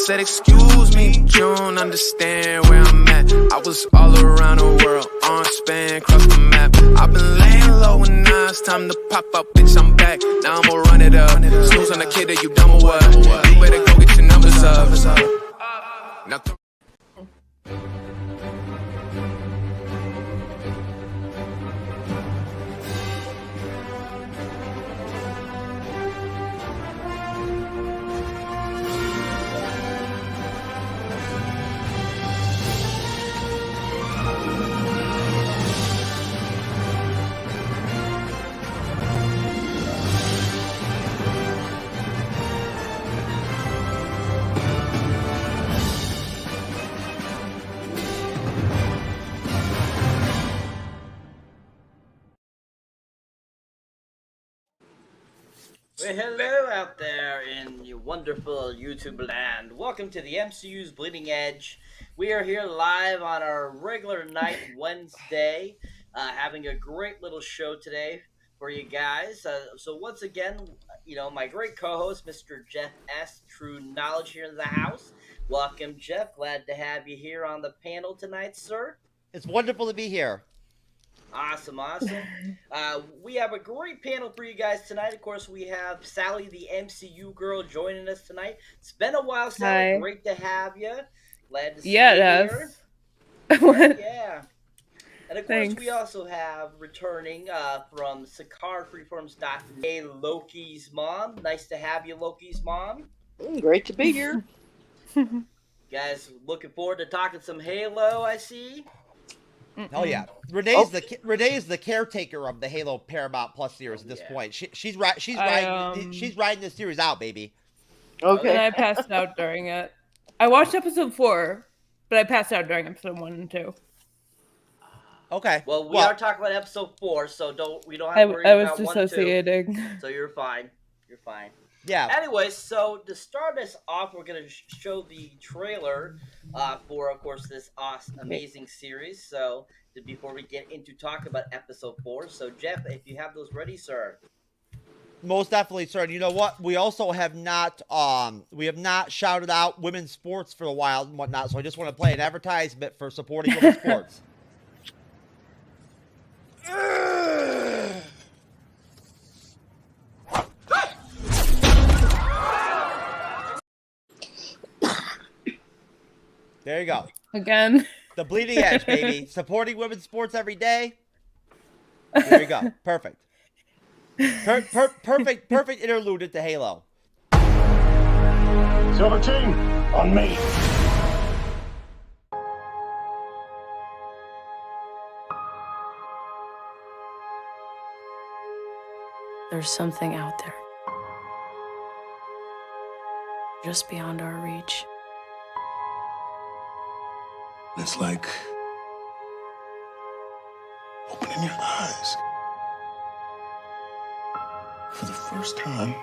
said, excuse me, but you don't understand where I'm at. I was all around the world, on span, cross the map. I've been laying low and now it's time to pop up, bitch, I'm back. Now I'ma run it up. Snooze on the kid that you dumb or what? You better go get your numbers up. Now Well, hello out there in your wonderful YouTube land. Welcome to the MCU'S Bleeding Edge. We are here live on our regular night Wednesday, having a great little show today for you guys. So once again, my great co-host, Mr. Jeff S. TrueKnowledge here in the house. Welcome, Jeff. Glad to have you here on the panel tonight, sir. It's wonderful to be here. Awesome. We have a great panel for you guys tonight. Of course, we have Sally, the MCU girl, joining us tonight. It's been a while, Sally. Hi. Great to have you. Glad to see you here. What? Yeah. And of Thanks. course, we also have returning from SakarFreeforms.ca, Loki's mom. Nice to have you, Loki's mom. Great to be here. Guys, looking forward to talking some Halo, I see. Hell yeah. Renee's the caretaker of the Halo Paramount Plus series at this point. She's riding this series out, baby. Okay. And I passed out during it. I watched episode 4, but I passed out during episode 1 and 2. Okay. Well, we are talking about episode 4, so we don't have to worry I was about 1, dissociating. 2. So you're fine. You're fine. Yeah. Anyways, so to start us off, we're going to show the trailer for, of course, this awesome, amazing series. So before we get into talk about episode 4, so Jeff, if you have those ready, sir. Most definitely, sir. And you know what? We also have not shouted out women's sports for a while and whatnot. So I just want to play an advertisement for supporting women's sports. There you go. Again. The Bleeding Edge, baby. Supporting women's sports every day. There you go. Perfect. Perfect interlude into Halo. Silver team, on me. There's something out there, just beyond our reach. It's like opening your eyes. For the first time,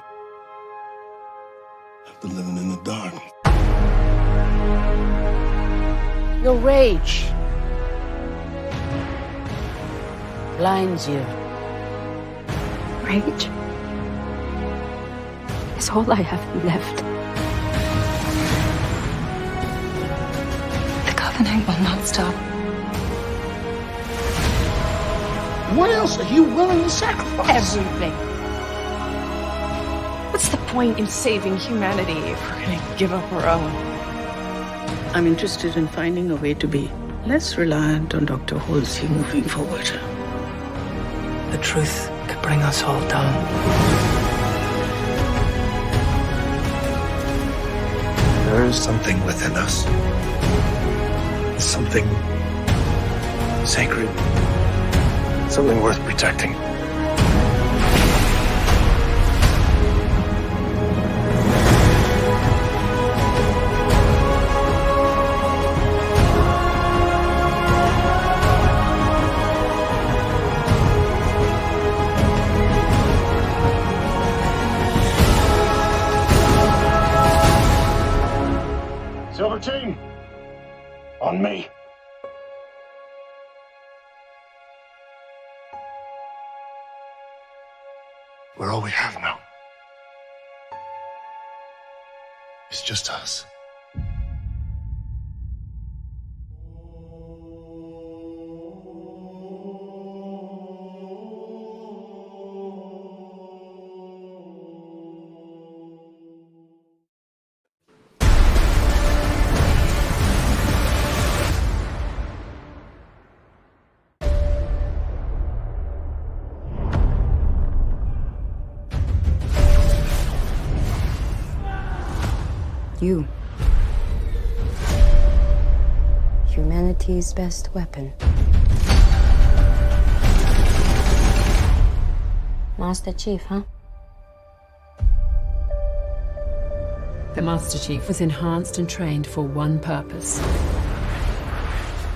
after living in the dark. Your rage blinds you. Rage is all I have left. The Covenant will not stop. What else are you willing to sacrifice? Everything. What's the point in saving humanity if we're gonna give up our own? I'm interested in finding a way to be less reliant on Dr. Halsey moving forward. The truth could bring us all down. There is something within us. Something sacred. Something worth protecting. Silver team, on me. We're all we have now. It's just us. You. Humanity's best weapon. Master Chief, huh? The Master Chief was enhanced and trained for one purpose: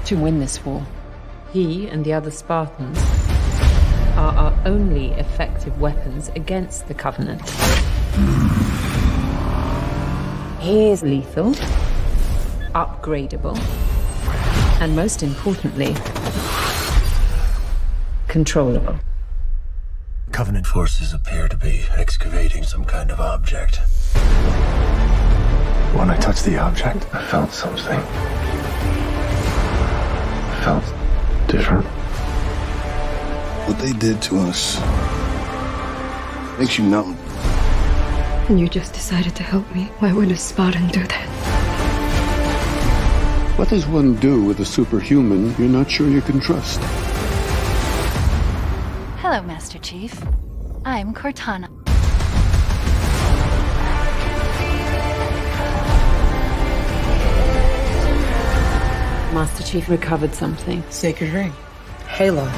to win this war. He and the other Spartans are our only effective weapons against the Covenant. He is lethal, upgradable, and most importantly, controllable. Covenant forces appear to be excavating some kind of object. When I touched the object, I felt something. I felt different. What they did to us makes you numb. And you just decided to help me. Why would a Spartan do that? What does one do with a superhuman you're not sure you can trust? Hello, Master Chief. I'm Cortana. Master Chief recovered something. Sacred ring. Halo.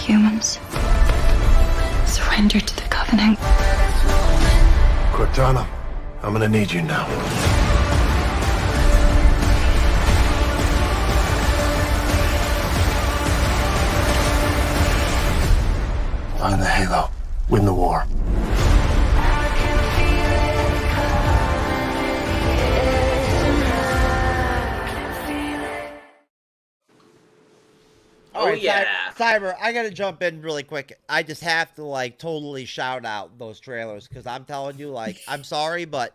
Humans surrender to the Covenant. Cortana, I'm gonna need you now. Find the Halo. Win the war. All right, yeah. Cyber, I gotta jump in really quick. I just have to like totally shout out those trailers because I'm telling you, like, I'm sorry, but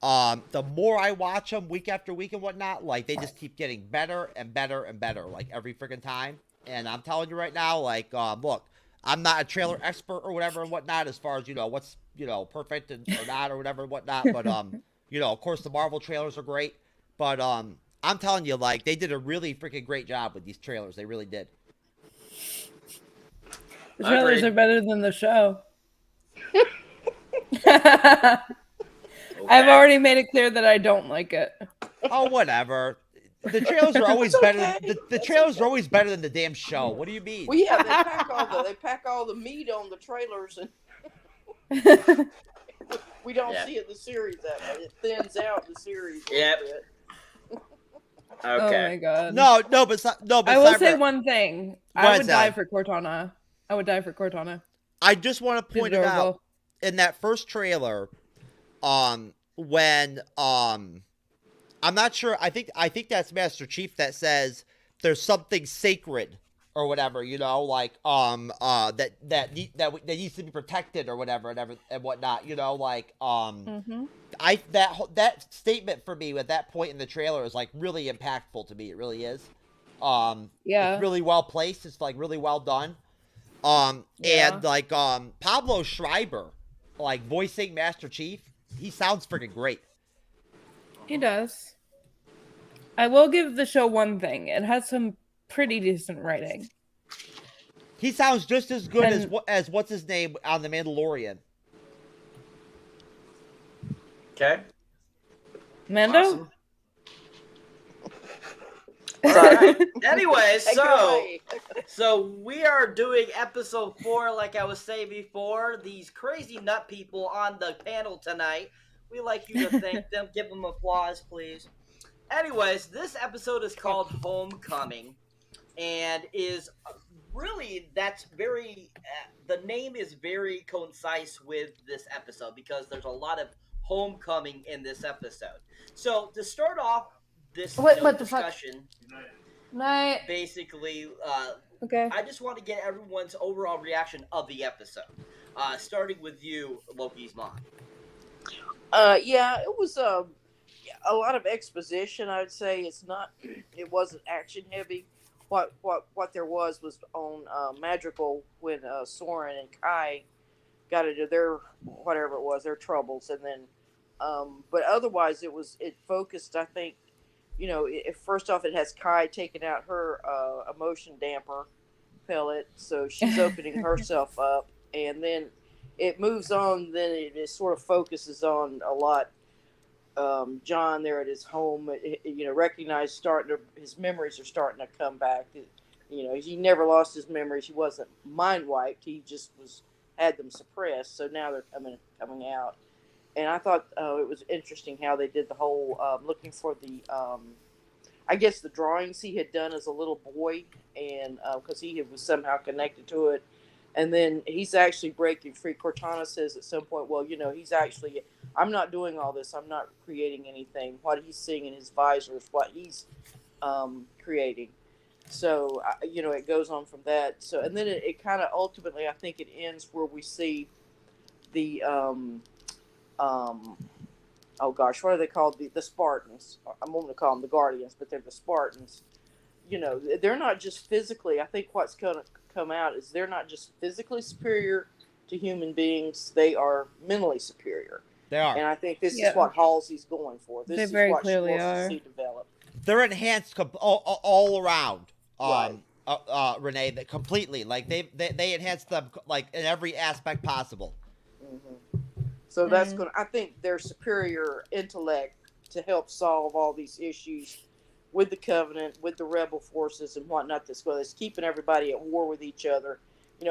the more I watch them week after week and whatnot, like they just keep getting better and better and better, like every freaking time. And I'm telling you right now, like, look, I'm not a trailer expert or whatever and whatnot as far as what's perfect and or not or whatever and whatnot, but of course the Marvel trailers are great, but I'm telling you, like, they did a really freaking great job with these trailers. They really did. The trailers are better than the show. I've already made it clear that I don't like it. Oh, whatever. The trailers are always better. The trailers are always better than the damn show. What do you mean? Well, yeah, they pack all the meat on the trailers, and we don't see it in the series that way. It thins out the series. Yep. Okay. Oh my god. No, but I will Cyber, say one thing. I would die for Cortana. I would die for Cortana. I just want to point it out in that first trailer, when I'm not sure. I think that's Master Chief that says there's something sacred or whatever. That needs to be protected or whatever and whatnot. That statement for me at that point in the trailer is like really impactful to me. It really is. It's really well placed. It's like really well done. And like Pablo Schreiber, like voicing Master Chief, he sounds freaking great. He does. I will give the show one thing. It has some pretty decent writing. He sounds just as good as what's his name on The Mandalorian. Okay. Mando? Awesome. All right. Anyway, so we are doing episode 4, like I was saying before. These crazy nut people on the panel tonight. We like you to thank them. Give them applause, please. Anyways, this episode is called Homecoming, and is really the name is very concise with this episode because there's a lot of homecoming in this episode. So to start off this discussion, basically, okay, I just want to get everyone's overall reaction of the episode, starting with you, Loki's mom. Yeah, it was a lot of exposition. I would say it wasn't action heavy. What there was on Madrigal when Soren and Kai got into their whatever it was, their troubles, and then but otherwise it focused. I think first off it has Kai taking out her emotion damper, pellet, so she's opening herself up, and then it moves on. Then it sort of focuses on a lot. John there at his home, recognized his memories are starting to come back. He never lost his memories. He wasn't mind wiped. He just had them suppressed. So now they're coming out. And I thought it was interesting how they did the whole looking for the, I guess the drawings he had done as a little boy, and because he was somehow connected to it. And then he's actually breaking free. Cortana says at some point, well, I'm not doing all this. I'm not creating anything. What he's seeing in his visor is what he's creating. So, it goes on from that. So, and then it kind of ultimately, I think it ends where we see the, oh gosh, what are they called? The Spartans. I'm going to call them the Guardians, but they're the Spartans. They're not just physically, I think what's going to come out is they're not just physically superior to human beings, they are mentally superior. They are. And I think this is what Halsey's going for. This is very what clearly she wants are. to see develop. They're enhanced all around. Right. Renee, that completely, like they enhance them like in every aspect possible. Mm-hmm. So that's going to, I think their superior intellect to help solve all these issues with the Covenant, with the rebel forces and whatnot, that's keeping everybody at war with each other.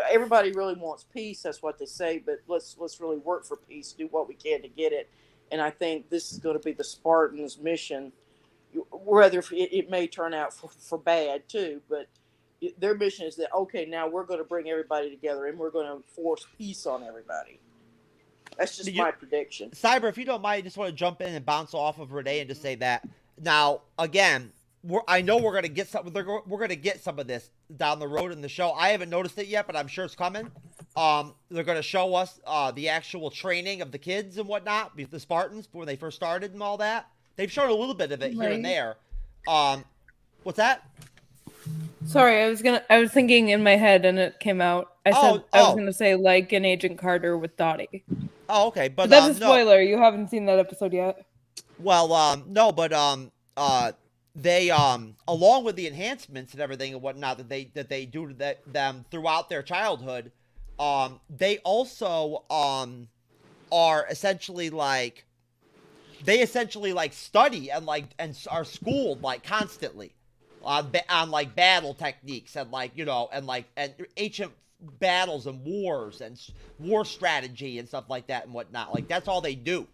Everybody really wants peace. That's what they say, but let's really work for peace, do what we can to get it. And I think this is going to be the Spartans' mission, whether it may turn out for bad too, but their mission is that, okay, now we're going to bring everybody together and we're going to force peace on everybody. That's just my prediction. Cyber, if you don't mind, I just want to jump in and bounce off of Renee and just say that. Now, again, I know we're going to get some. We're going to get some of this down the road in the show. I haven't noticed it yet, but I'm sure it's coming. They're going to show us the actual training of the kids and whatnot, the Spartans, when they first started and all that. They've shown a little bit of it here and there. What's that? Sorry, I was thinking in my head and it came out. I was gonna say like an Agent Carter with Dottie. Oh, okay, but that's a spoiler. You haven't seen that episode yet. Well, no, but they along with the enhancements and everything and whatnot that they do to them throughout their childhood, they also are essentially like study and are schooled like constantly on like battle techniques and and ancient battles and wars and war strategy and stuff like that and whatnot. Like that's all they do.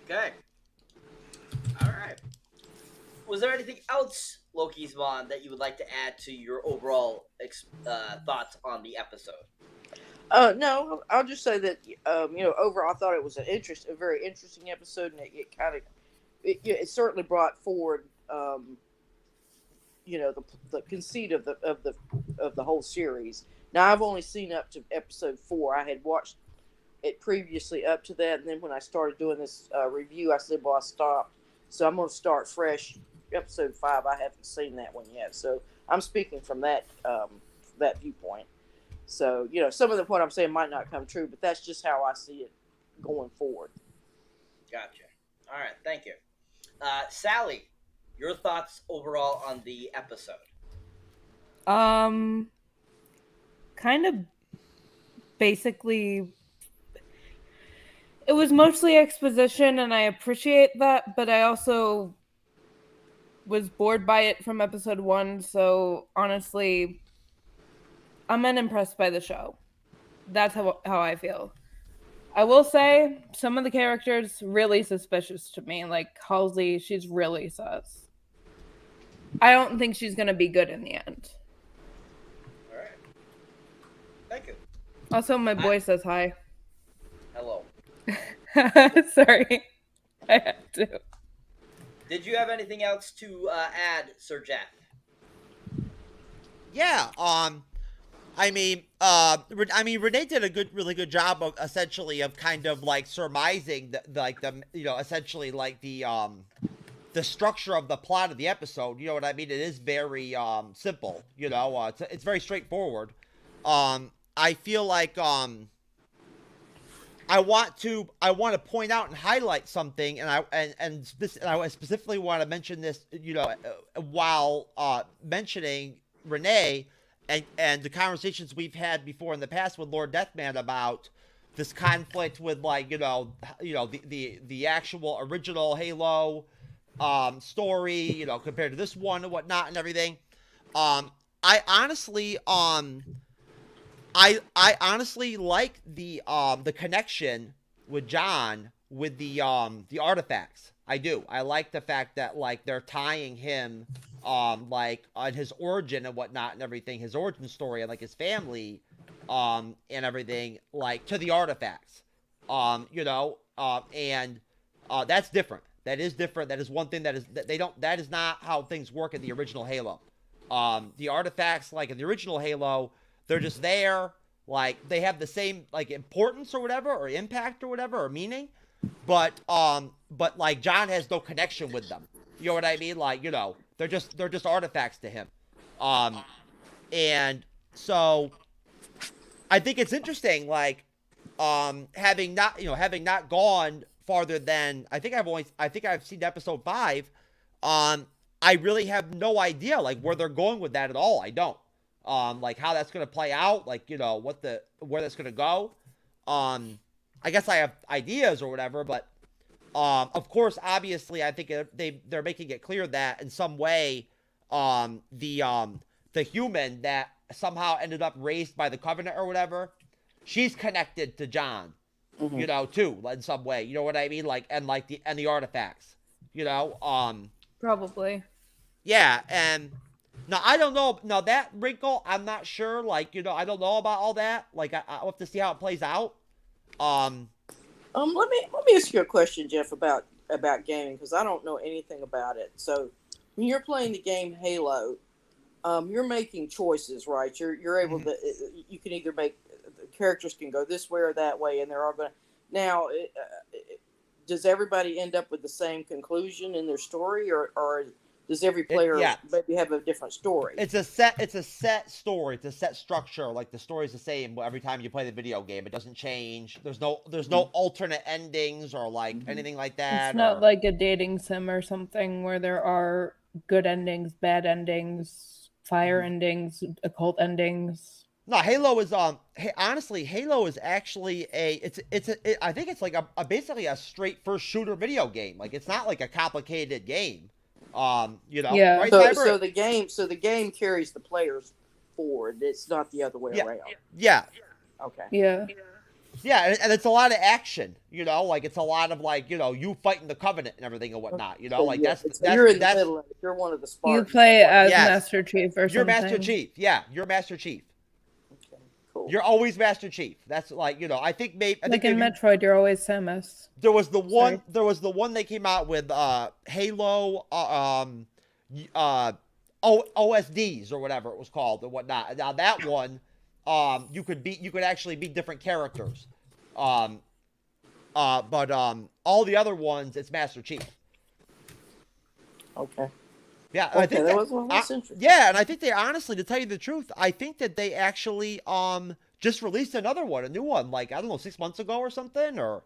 Okay. All right. Was there anything else, Loki's Vaughn, that you would like to add to your overall thoughts on the episode? No, I'll just say that overall I thought it was a very interesting episode, and it certainly brought forward the conceit of the whole series. Now I've only seen up to episode 4. I had watched it previously up to that, and then when I started doing this review, I said, well, I stopped, so I'm going to start fresh. Episode 5, I haven't seen that one yet, so I'm speaking from that viewpoint. So some of what I'm saying might not come true, but that's just how I see it going forward. Gotcha. All right, thank you. Sally, your thoughts overall on the episode? Kind of basically, it was mostly exposition, and I appreciate that, but I also was bored by it from episode 1, so honestly, I'm unimpressed by the show. That's how I feel. I will say some of the characters really suspicious to me. Like Halsey, she's really sus. I don't think she's gonna be good in the end. All right. Thank you. Also, my boy says hi. Hello. Sorry, I had to. Did you have anything else to add, Sir Jeff? Yeah. Renee did a really good job of essentially of kind of like surmising essentially like the structure of the plot of the episode. You know what I mean? It is very simple. It's very straightforward. I feel like I want to point out and highlight something, and I specifically want to mention this, while mentioning Renee and the conversations we've had before in the past with Lord Deathman about this conflict with the actual original Halo story, compared to this one and whatnot and everything. I honestly like the connection with John with the artifacts. I do. I like the fact that they're tying him on his origin and whatnot and everything, his origin story and his family and everything to the artifacts. And that's different. That is different. That is one thing that is not how things work in the original Halo. The artifacts in the original Halo, they're just there, they have the same importance or whatever, or impact or whatever, or meaning, but John has no connection with them. You know what I mean? They're just artifacts to him. And so I think it's interesting, having not gone farther than I think I've seen episode 5. I really have no idea where they're going with that at all. I don't. How that's going to play out, where that's going to go. I guess I have ideas or whatever, but of course, obviously, I think they're making it clear that in some way, the human that somehow ended up raised by the Covenant or whatever, she's connected to John, too, in some way. You know what I mean? And the artifacts, Probably. Yeah, and. Now, I don't know. Now, that wrinkle, I'm not sure. I don't know about all that. I'll have to see how it plays out. Let me ask you a question, Jeff, about gaming, because I don't know anything about it. So, when you're playing the game Halo, you're making choices, right? You're able to. You can either make the characters can go this way or that way, and they're all going. Now, does everybody end up with the same conclusion in their story, or does every player maybe have a different story? It's a set story. It's a set structure. The story's the same every time you play the video game. It doesn't change. There's no alternate endings or anything like that. It's not like a dating sim or something where there are good endings, bad endings, fire endings, occult endings. No, Halo is honestly, Halo is actually I think it's basically a straight first shooter video game. It's not a complicated game. Yeah. Right, so the game carries the players forward. It's not the other way around. Yeah. Okay. Yeah. Yeah, and it's a lot of action. It's a lot of you fighting the Covenant and everything and whatnot. That's you're in the middle. You're one of the Spartans. You play as Master Chief or something. You're Master Chief. Yeah, you're Master Chief. Okay, cool. You're always Master Chief. That's I think maybe in Metroid, you're always Samus. There was the one. There was the one they came out with Halo OSDs or whatever it was called and whatnot. Now that one, you could actually be different characters. But all the other ones, it's Master Chief. Okay. Yeah, okay, I think that's interesting. Yeah, and I think they honestly, to tell you the truth, I think that they actually just released another one, a new one, I don't know, 6 months ago or something, or.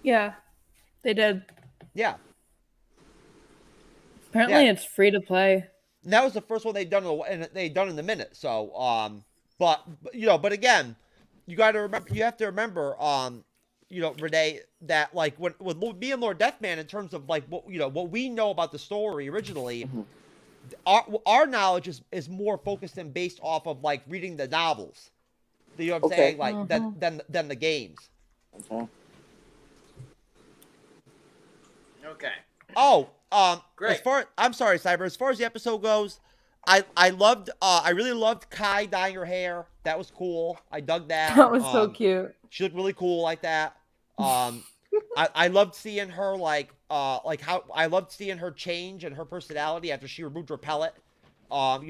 Yeah, they did. Yeah. Apparently, it's free to play. And that was the first one they'd done in the minute. So, but again, you have to remember, Renee, that with me and Lord Deathman, in terms of what we know about the story originally, our knowledge is more focused and based off of reading the novels. You know what I'm saying? Than the games. Okay. Okay. Oh, great. I'm sorry, Cyber. As far as the episode goes, I really loved Kai dyeing her hair. That was cool. I dug that. That was so cute. She looked really cool like that. I loved seeing her how I loved seeing her change and her personality after she removed her pellet. What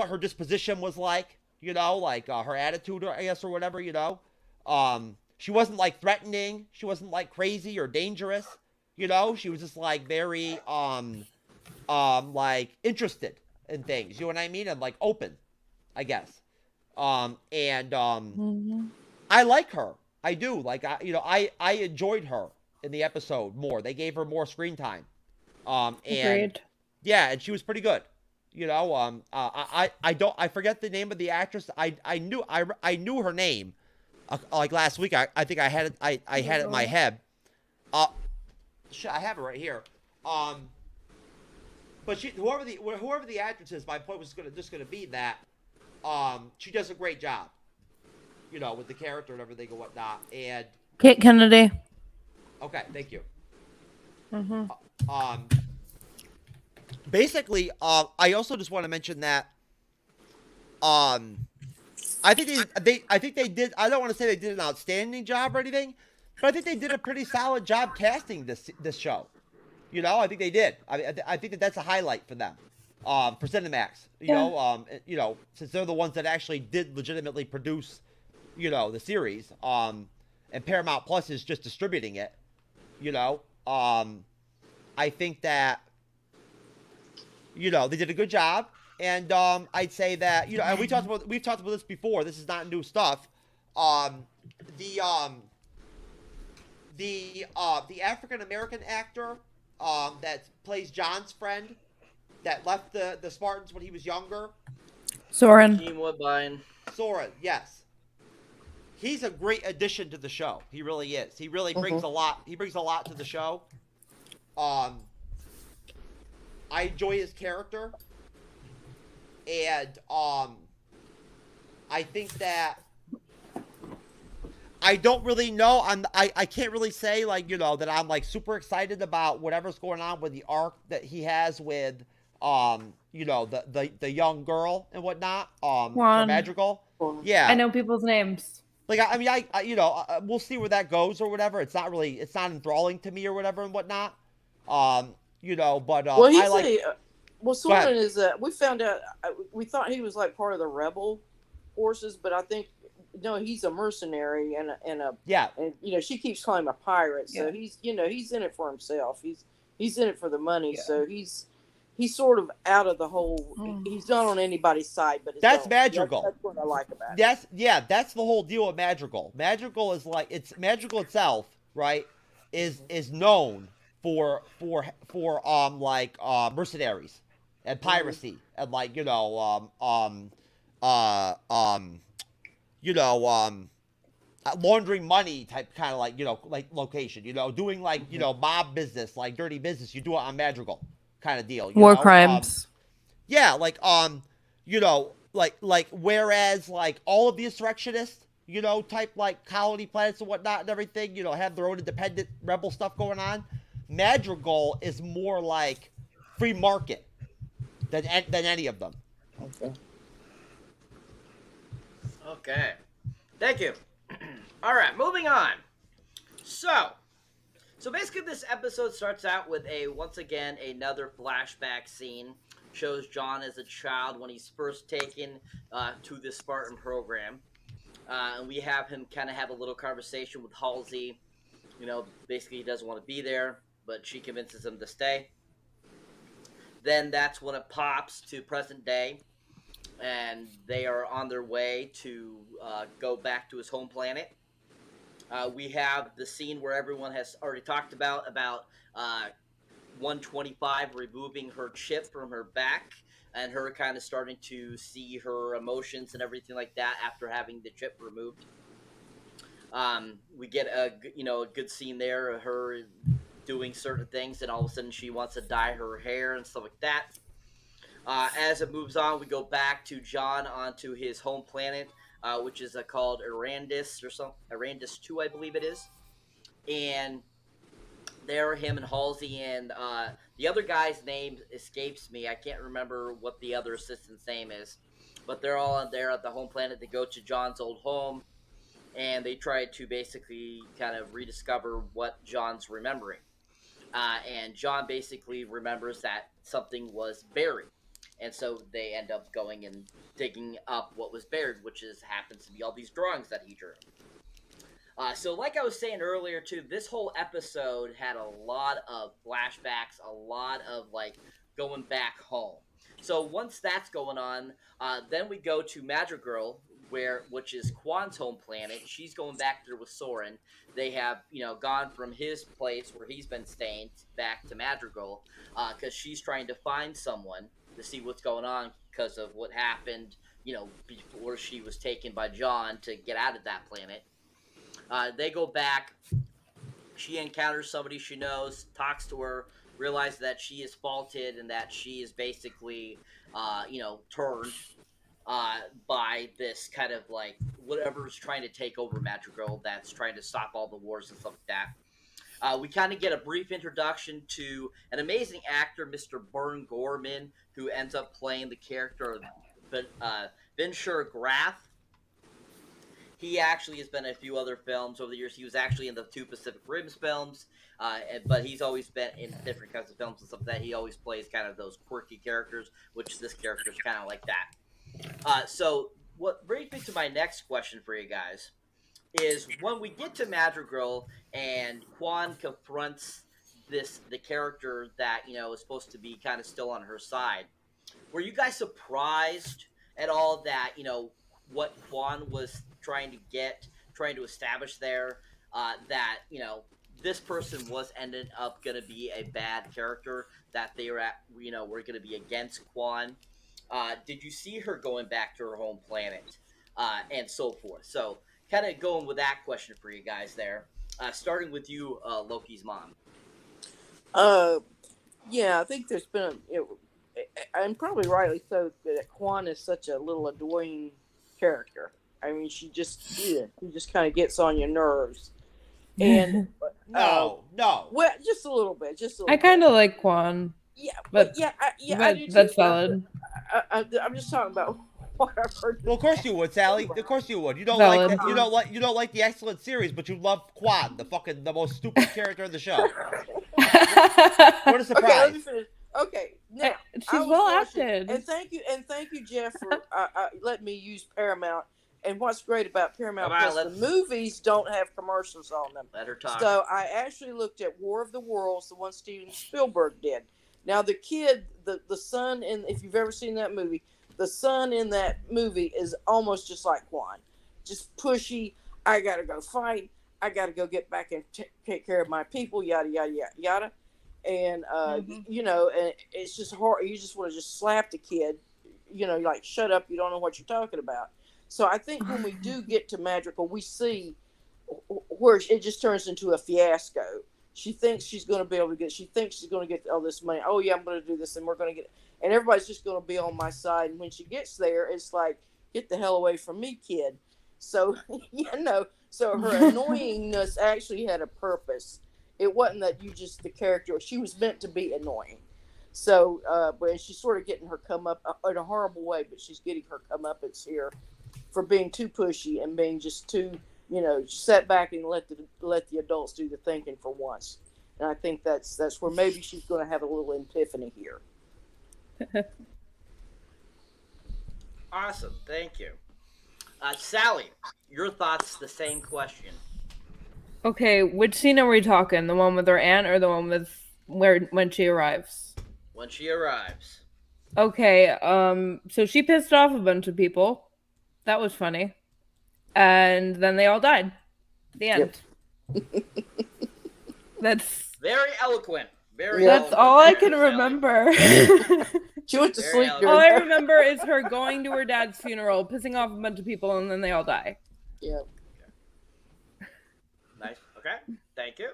her disposition was like. Her attitude, I guess, or whatever. She wasn't threatening. She wasn't crazy or dangerous. She was just very interested in things. You know what I mean? And open. I guess. I like her. I do. Like I enjoyed her in the episode more. They gave her more screen time. And Agreed. yeah, and she was pretty good. I forget the name of the actress. I knew her name. Like last week, I think I had it. I had it in my head. Shit, I have it right here. But whoever the actress is, my point was just gonna be that she does a great job. With the character and everything and whatnot. And Kate Kennedy. Okay, thank you. Mm-hmm. Basically, I also just want to mention that I think they did. I don't want to say they did an outstanding job or anything, but I think they did a pretty solid job casting this show. I think they did. I think that's a highlight for them, for Cinemax. Since they're the ones that actually did legitimately produce, the series. And Paramount Plus is just distributing it. I think that they did a good job. And I'd say that and we've talked about this before. This is not new stuff. The African American actor that plays John's friend that left the Spartans when he was younger. Soren. Team Woodbine. Soren, yes. He's a great addition to the show. He really is. He really brings a lot. He brings a lot to the show. I enjoy his character. And I think that I don't really know. I can't really say that I'm like super excited about whatever's going on with the arc that he has with the young girl and whatnot. For Madrigal. Yeah. I know people's names. Like we'll see where that goes or whatever. It's not enthralling to me or whatever and whatnot. Well, he's Soren is we found out. We thought he was like part of the rebel forces, but I think no, he's a mercenary and she keeps calling him a pirate. So he's in it for himself. He's in it for the money. Yeah. So he's sort of out of the whole. He's not on anybody's side, but that's Madrigal. That's what I like about it. That's the whole deal with Madrigal. Madrigal is Madrigal itself, right? Is known for mercenaries and piracy and laundering money type kind of location. Doing mob business, dirty business. You do it on Madrigal. Kind of deal. War crimes. Whereas all of the Insurrectionists, type colony planets and whatnot and everything, have their own independent rebel stuff going on. Madrigal is more like free market than any of them. Okay. Thank you. All right, moving on. So basically this episode starts out with once again, another flashback scene. Shows John as a child when he's first taken to the Spartan program. And we have him kind of have a little conversation with Halsey. Basically he doesn't want to be there, but she convinces him to stay. Then that's when it pops to present day. And they are on their way to go back to his home planet. We have the scene where everyone has already talked about 125 removing her chip from her back and her kind of starting to see her emotions and everything like that after having the chip removed. We get a good scene there of her doing certain things, and all of a sudden she wants to dye her hair and stuff like that. As it moves on, we go back to John onto his home planet, which is called Arandis or something. Arandis 2, I believe it is. And there, him and Halsey and the other guy's name escapes me. I can't remember what the other assistant's name is. But they're all on there at the home planet. They go to John's old home, and they try to basically kind of rediscover what John's remembering. And John basically remembers that something was buried. And so they end up going and digging up what was buried, which happens to be all these drawings that he drew. So like I was saying earlier, too, this whole episode had a lot of flashbacks, a lot of, going back home. So once that's going on, then we go to Madrigal, which is Quan's home planet. She's going back there with Soren. They have, gone from his place where he's been staying back to Madrigal, because she's trying to find someone to see what's going on because of what happened, before she was taken by John to get out of that planet. They go back. She encounters somebody she knows, talks to her, realizes that she is faulted and that she is basically, turned by this kind of like whatever's trying to take over Madrigal, that's trying to stop all the wars and stuff like that. We kind of get a brief introduction to an amazing actor, Mr. Bern Gorman, who ends up playing the character of Venture Grath. He actually has been in a few other films over the years. He was actually in the 2 Pacific Rims films, but he's always been in different kinds of films and stuff like that. He always plays kind of those quirky characters, which this character is kind of like that. So what brings me to my next question for you guys is when we get to Madrigal and Quan confronts the character that, is supposed to be kind of still on her side, were you guys surprised at all that, what Quan was trying to establish there, that, this person was ended up going to be a bad character, that they were were going to be against Quan? Did you see her going back to her home planet, and so forth? So kind of going with that question for you guys there, starting with you, Loki's mom. Yeah, I think there's been and probably rightly so, that Quan is such a little annoying character. I mean, she just kind of gets on your nerves. And no. Well, just a little bit. I kind of like Quan. Yeah, but I do too. That's valid. I'm just talking about what I've heard. Well, of course you would, Sally. Of course you would. You don't Valid. you don't like the excellent series, but you love Quan, the most stupid character in the show. What a surprise! Okay, let me finish. Okay, now she's well acted, and thank you, Jeff, for letting me use Paramount. And what's great about Paramount Plus, the movies don't have commercials on them. Let her talk. So I actually looked at War of the Worlds, the one Steven Spielberg did. Now the kid, the son if you've ever seen that movie, the son in that movie is almost just like Quan, just pushy. I gotta go fight. I gotta go get back and take care of my people. Yada yada yada yada. And and it's just hard. You just want to just slap the kid. You're like, shut up. You don't know what you're talking about. So I think when we do get to Madrigal, we see where it just turns into a fiasco. She thinks she's going to be able to she thinks she's going to get all this money. Oh yeah, I'm going to do this, and we're going to get, and everybody's just going to be on my side. And when she gets there, it's like, get the hell away from me, kid. So so her annoyingness actually had a purpose. It wasn't that you just the character. She was meant to be annoying. So, but she's sort of getting her come up in a horrible way, but she's getting her comeuppance here for being too pushy and being just too, set back and let the adults do the thinking for once. And I think that's where maybe she's going to have a little epiphany here. Awesome, thank you, Sally. Your thoughts? The same question. Okay, which scene are we talking? The one with her aunt or the one with when she arrives? When she arrives. Okay, so she pissed off a bunch of people. That was funny. And then they all died. The end. Yep. That's very eloquent. That's all I can remember. She went to sleep. All I remember is her going to her dad's funeral, pissing off a bunch of people, and then they all die. Yeah. Nice. Okay. Thank you.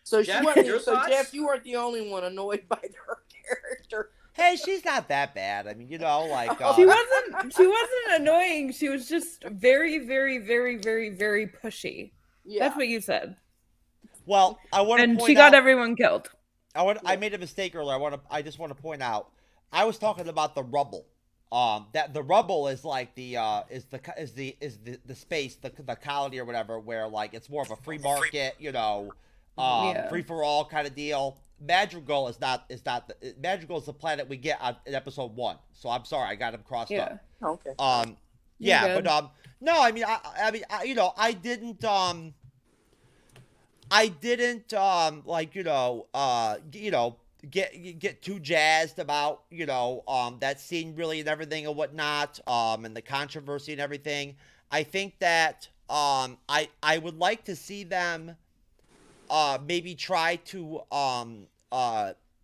So Jeff, Jeff, you weren't the only one annoyed by her character. Hey, she's not that bad. I mean, she wasn't annoying. She was just very, very, very, very, very pushy. Yeah. That's what you said. Well, I want to and point she got everyone killed. I made a mistake earlier. I just want to point out. I was talking about the rubble. That the rubble is like the space, the colony or whatever, where like it's more of a free market, free for all kind of deal. Madrigal is not. Madrigal is the planet we get in episode 1. So I'm sorry, I got him crossed up. Okay. Yeah, but no, I mean, I didn't get too jazzed about, that scene really and everything and whatnot, and the controversy and everything. I think that I would like to see them maybe try to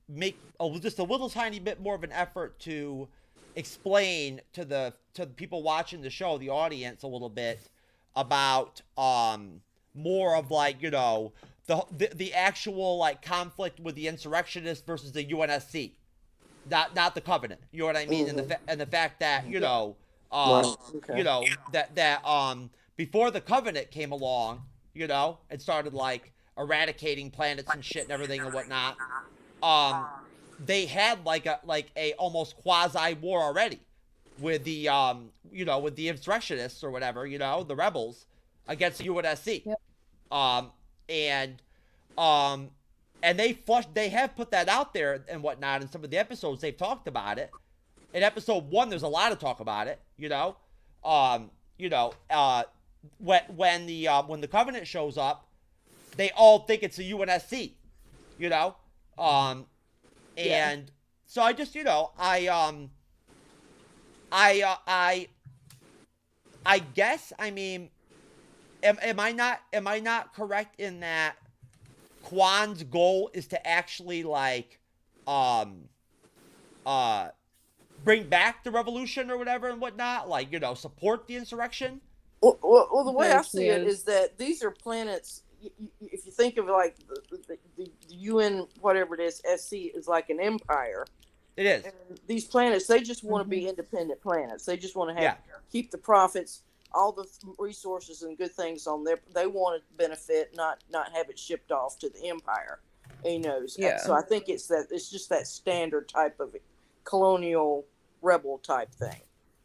make just a little tiny bit more of an effort to explain to the people watching the show, the audience, a little bit about more of like, the actual like conflict with the Insurrectionists versus the UNSC, not the Covenant. You know what I mean? Mm-hmm. And the fact that Okay. that before the Covenant came along, and started like eradicating planets and shit and everything and whatnot, they had like a almost quasi war already with the with the Insurrectionists or whatever, the rebels against the UNSC. Yep. And they have put that out there and whatnot in some of the episodes. They've talked about it. In episode 1, there's a lot of talk about it. When the Covenant shows up, they all think it's the UNSC. And so I just I guess, I mean, am I not correct in that Kwan's goal is to actually like bring back the revolution or whatever and whatnot, like, support the insurrection? Well, the way I see it is that these are planets. If you think of like the UN, whatever it is, SC is like an empire. It is. And these planets, they just want to be independent planets. They just want to keep the profits, all the resources and good things on there. They want to benefit, not have it shipped off to the empire. Yeah. So I think it's just that standard type of colonial rebel type thing.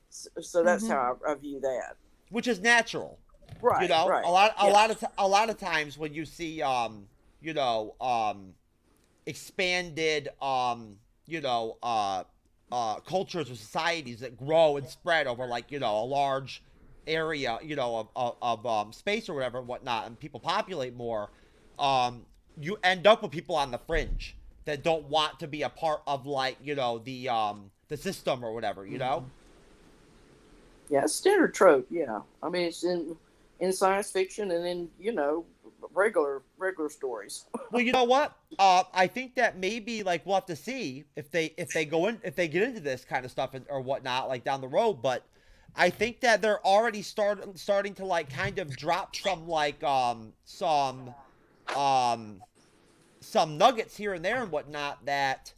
So that's how I view that. Which is natural. Right. Right. A lot of times when you see expanded cultures or societies that grow and spread over like a large area of space or whatever and whatnot, and people populate more, you end up with people on the fringe that don't want to be a part of like the system or whatever, Yeah, it's standard trope. Yeah, I mean it's in science fiction and in regular stories. Well, you know what? I think that maybe like we'll have to see if they get into this kind of stuff or whatnot like down the road. But I think that they're already starting to like kind of drop some like some nuggets here and there and whatnot that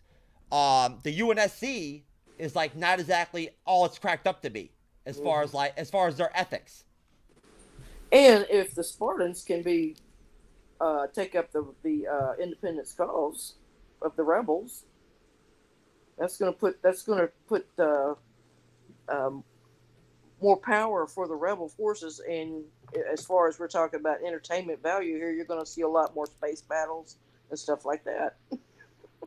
the UNSC is like not exactly all it's cracked up to be as far as their ethics. And if the Spartans can be take up the independence cause of the rebels, that's going to put more power for the rebel forces. And as far as we're talking about entertainment value here, you're going to see a lot more space battles and stuff like that.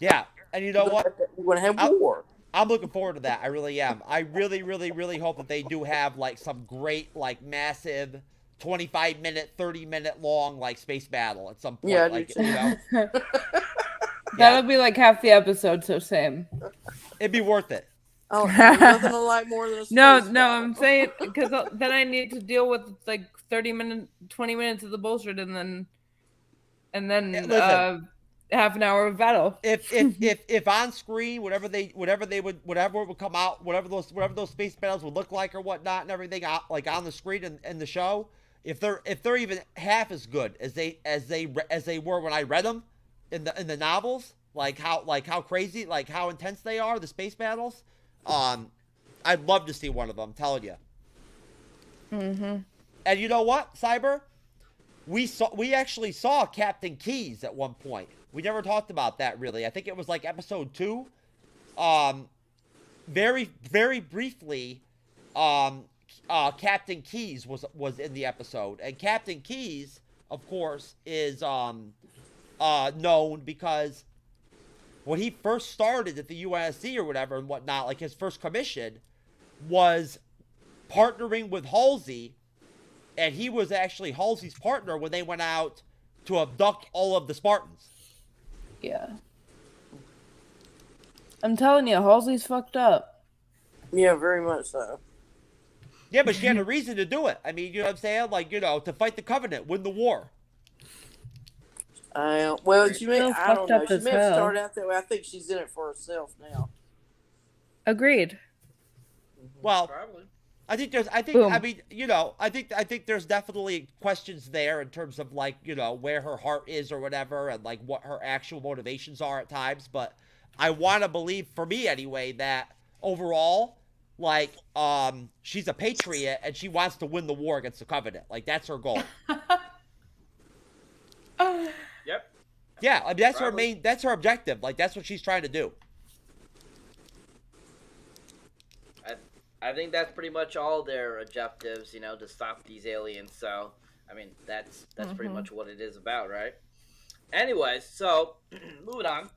Yeah, and you know what? We're going to have war. I'm looking forward to that. I really am. I really, really, really hope that they do have like some great, like massive 25-minute, 30-minute long like space battle at some point. Yeah, like, That'll be like half the episode, so same. It'd be worth it. Oh, nothing I like more than a space battle. I'm saying because then I need to deal with like 20 minutes of the bullshit, and then half an hour of battle. If on screen, whatever would come out, whatever those space battles would look like or whatnot and everything, like on the screen and the show, if they're even half as good as they were when I read them in the novels, like how crazy, like how intense they are, the space battles, I'd love to see one of them. I'm telling you. And you know what, Cyber? We actually saw Captain Keyes at one point. We never talked about that really. I think it was like episode 2. Very, very briefly, Captain Keyes was in the episode. And Captain Keyes, of course, is known because when he first started at the UNSC or whatever and whatnot, like his first commission was partnering with Halsey, and he was actually Halsey's partner when they went out to abduct all of the Spartans. Yeah. I'm telling you, Halsey's fucked up. Yeah, very much so. Yeah, but she had a reason to do it. I mean, you know what I'm saying? Like, to fight the Covenant, win the war. Well, she may, I don't know. She may have hell. started out that way. I think she's in it for herself now. Agreed. Well, Probably. I think Boom. I mean, I think there's definitely questions there in terms of like, where her heart is or whatever, and like what her actual motivations are at times. But I want to believe, for me anyway, that overall, like, she's a patriot and she wants to win the war against the Covenant. Like, that's her goal. Yep. Yeah, I mean, that's her objective. Like, that's what she's trying to do. I think that's pretty much all their objectives, to stop these aliens. So, I mean, that's pretty much what it is about, right? Anyways, so moving on.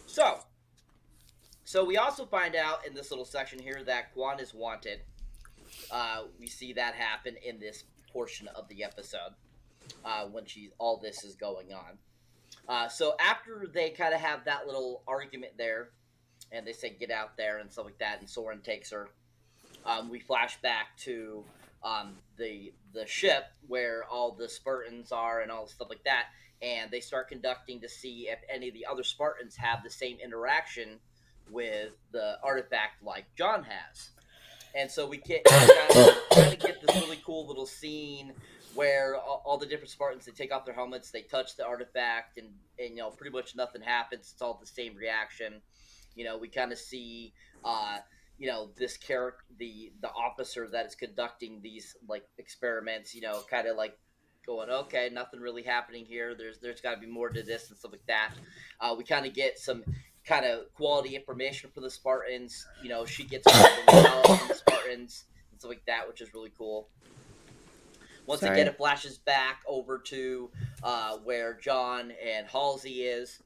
So we also find out in this little section here that Quan is wanted. We see that happen in this portion of the episode when all this is going on. So after they kind of have that little argument there, and they say get out there and stuff like that, and Soren takes her. We flash back to the ship where all the Spartans are and all the stuff like that, and they start conducting to see if any of the other Spartans have the same interaction with the artifact like John has. And so we kind of get this really cool little scene where all the different Spartans, they take off their helmets, they touch the artifact, and pretty much nothing happens. It's all the same reaction. We kind of see this character, the officer that is conducting these like experiments, kind of like going, okay, nothing really happening here. There's got to be more to this and stuff like that. We kind of get some kind of quality information from the Spartans. She gets all the intel from the Spartans and stuff like that, which is really cool. Once again, it flashes back over to where John and Halsey is,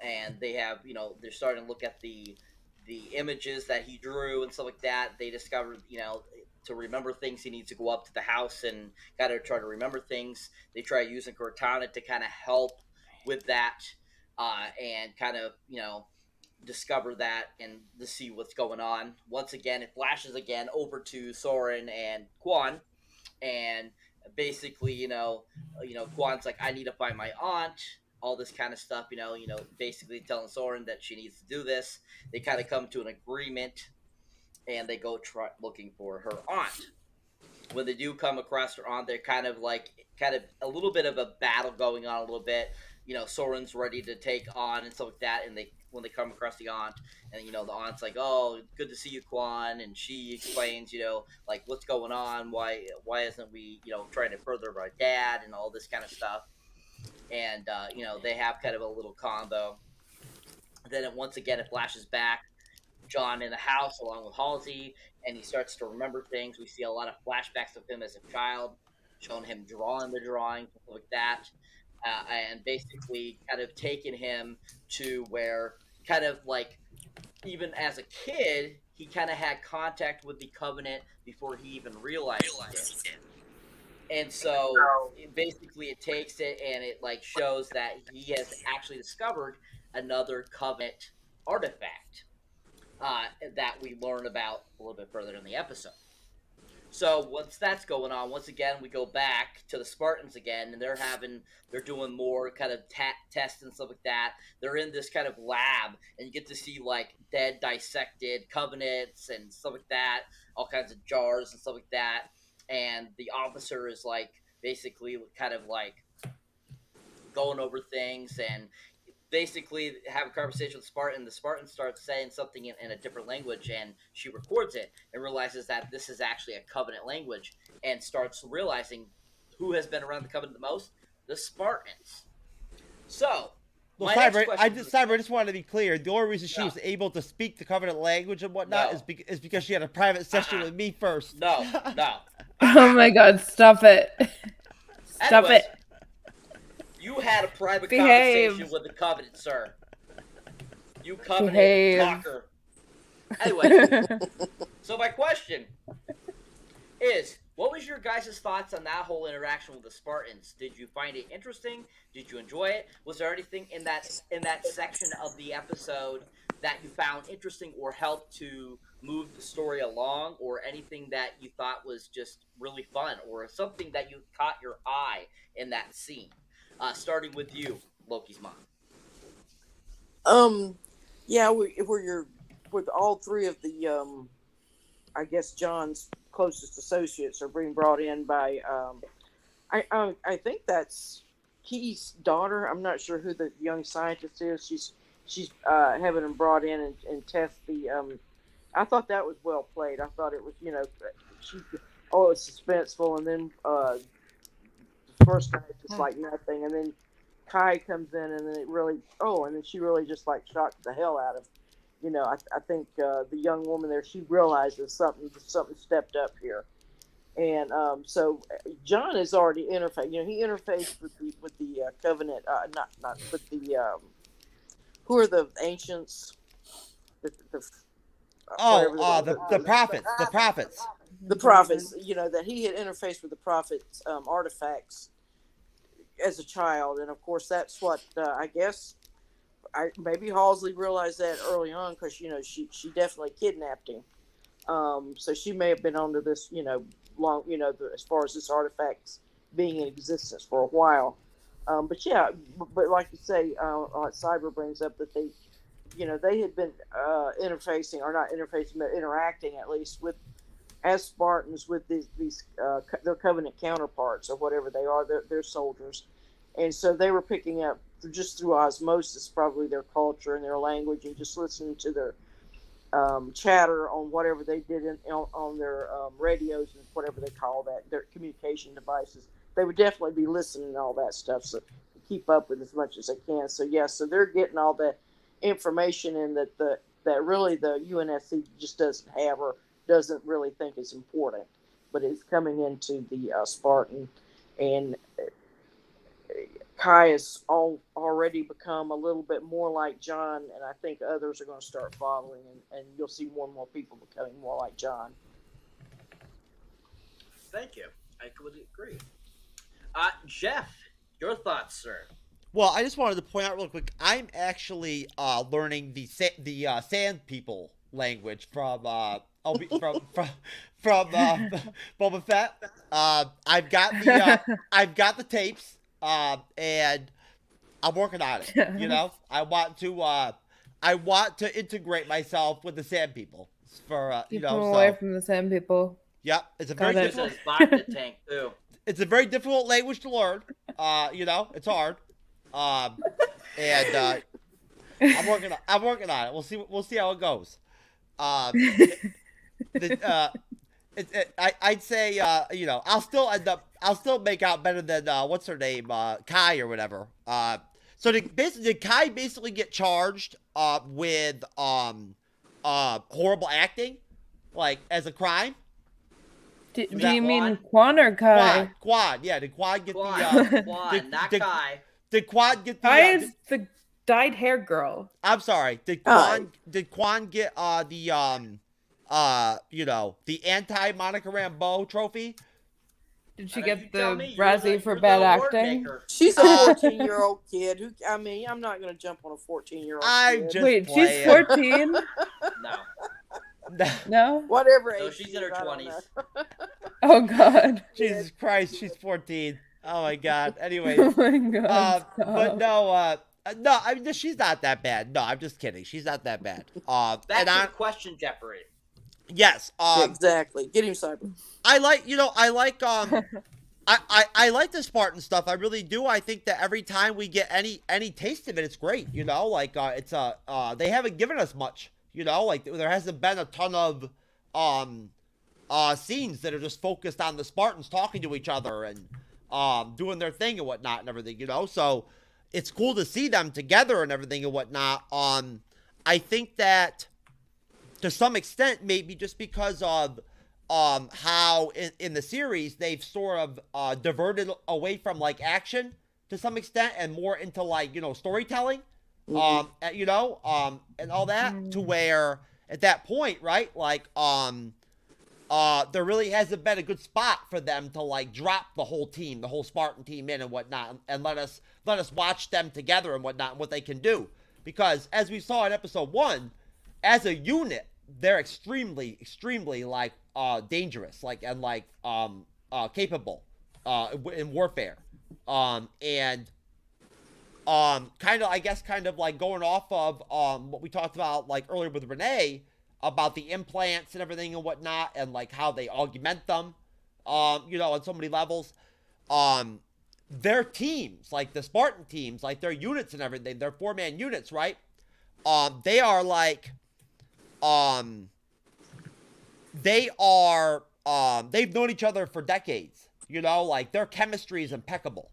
and they have, they're starting to look at the images that he drew and stuff like that. They discovered, to remember things, he needs to go up to the house and kind of try to remember things. They try using Cortana to kind of help with that, and kind of, discover that and to see what's going on. Once again, it flashes again over to Soren and Quan, and basically, Quan's like, I need to find my aunt, all this kind of stuff, basically telling Soren that she needs to do this. They kind of come to an agreement, and they go looking for her aunt. When they do come across her aunt, they're kind of a little bit of a battle going on a little bit. Soren's ready to take on and stuff like that, and when they come across the aunt, and the aunt's like, oh, good to see you, Quan, and she explains, like, what's going on, why isn't we, trying to further our dad and all this kind of stuff. And they have kind of a little combo. Then once again it flashes back, John in the house along with Halsey, and he starts to remember things. We see a lot of flashbacks of him as a child, showing him drawing the drawings, stuff like that, and basically kind of taking him to where kind of like, even as a kid, he kind of had contact with the Covenant before he even realized it. And so basically it takes it and it like shows that he has actually discovered another Covenant artifact that we learn about a little bit further in the episode. So once that's going on, once again we go back to the Spartans again, and they're doing more kind of tests and stuff like that. They're in this kind of lab, and you get to see like dead dissected Covenants and stuff like that, all kinds of jars and stuff like that. And the officer is like basically kind of like going over things and basically have a conversation with Spartan. The Spartan starts saying something in a different language, and she records it and realizes that this is actually a Covenant language, and starts realizing who has been around the Covenant the most: the Spartans. So, Cyber, I just wanted to be clear. The only reason she was able to speak the Covenant language and whatnot is because she had a private session with me first. No. Oh my God! Stop it! Stop it! You had a private conversation with the Covenant, sir. You Covenant talker. Anyway, so my question is, What was your guys' thoughts on that whole interaction with the Spartans? Did you find it interesting? Did you enjoy it? Was there anything in that section of the episode that you found interesting or helped to move the story along, or anything that you thought was just really fun, or something that you caught your eye in that scene? Starting with you, Loki's mom. Yeah, with all three of the I guess John's closest associates are being brought in by I think that's Key's daughter. I'm not sure who the young scientist is. She's having them brought in and test the I thought that was well played. I thought it was, it's suspenseful, and then the first guy is just like nothing, and then Kai comes in, and then and then she really just like shocked the hell out of, I think the young woman there, she realizes something stepped up here, and so John is already interfaced. He interfaced with the Covenant, not with the who are the ancients, the prophets. The prophets, that he had interfaced with the prophets' artifacts as a child, and of course that's what I guess maybe Halsey realized that early on, because she definitely kidnapped him. So she may have been onto this, long, as far as this artifacts being in existence for a while. But like you say, Cyber brings up that they had been interfacing, or not interfacing, but interacting at least as Spartans with these their Covenant counterparts, or whatever they are, they're soldiers, and so they were picking up just through osmosis probably their culture and their language, and just listening to their chatter on whatever they did on their radios and whatever they call that, their communication devices. They would definitely be listening to all that stuff, so keep up with as much as they can. So so they're getting all that information in that really the UNSC just doesn't have, or doesn't really think is important, but it's coming into the Spartan, and Kai has already become a little bit more like John, and I think others are going to start following, and you'll see more and more people becoming more like John. Thank you. I completely agree. Jeff, your thoughts, sir? Well, I just wanted to point out real quick, I'm actually learning the Sand People language from Boba Fett. I've got the tapes, and I'm working on it. I want to integrate myself with the Sand People away from the Sand People. Yep, it's a very difficult. Tank too. It's a very difficult language to learn. It's hard. And I'm working on it. We'll see how it goes. I'd say I'll still make out better than what's her name, Kai or whatever. So did Kai basically get charged with horrible acting, like as a crime? Do you mean Quan or Kai? Quan, yeah. Did Quan get Quan, not Kai. Did Quan get the? Kai is the dyed hair girl. I'm sorry. Did Quan get the anti-Monica Rambeau trophy? Did she get the Razzie for bad acting? She's a 14-year-old kid. I'm not going to jump on a 14-year-old kid. Wait, she's 14? No. No? Whatever age. No, she's in her 20s. Oh, God. Jesus Christ, she's 14. Oh, my God. Anyway. Oh, my God. But no, I mean, she's not that bad. No, I'm just kidding. She's not that bad. That's your question, Jeffrey. Yes. Exactly. Get him, Cyber. I like the Spartan stuff. I really do. I think that every time we get any taste of it, it's great. It's they haven't given us much. There hasn't been a ton of scenes that are just focused on the Spartans talking to each other and doing their thing and whatnot and everything. So it's cool to see them together and everything and whatnot. I think that to some extent, maybe just because of how in the series they've sort of diverted away from like action to some extent and more into like storytelling, and all that, to where at that point, right, like there really hasn't been a good spot for them to like drop the whole team, the whole Spartan team in and whatnot, and let us watch them together and whatnot, and what they can do. Because as we saw in episode 1, as a unit, they're extremely like dangerous, like and like capable in warfare, and kind of like going off of what we talked about like earlier with Renee about the implants and everything and whatnot, and like how they augment them, you know, on so many levels. Their teams, like the Spartan teams, like their units and everything, their 4-man units, right? They are like, they've known each other for decades, you know, like their chemistry is impeccable.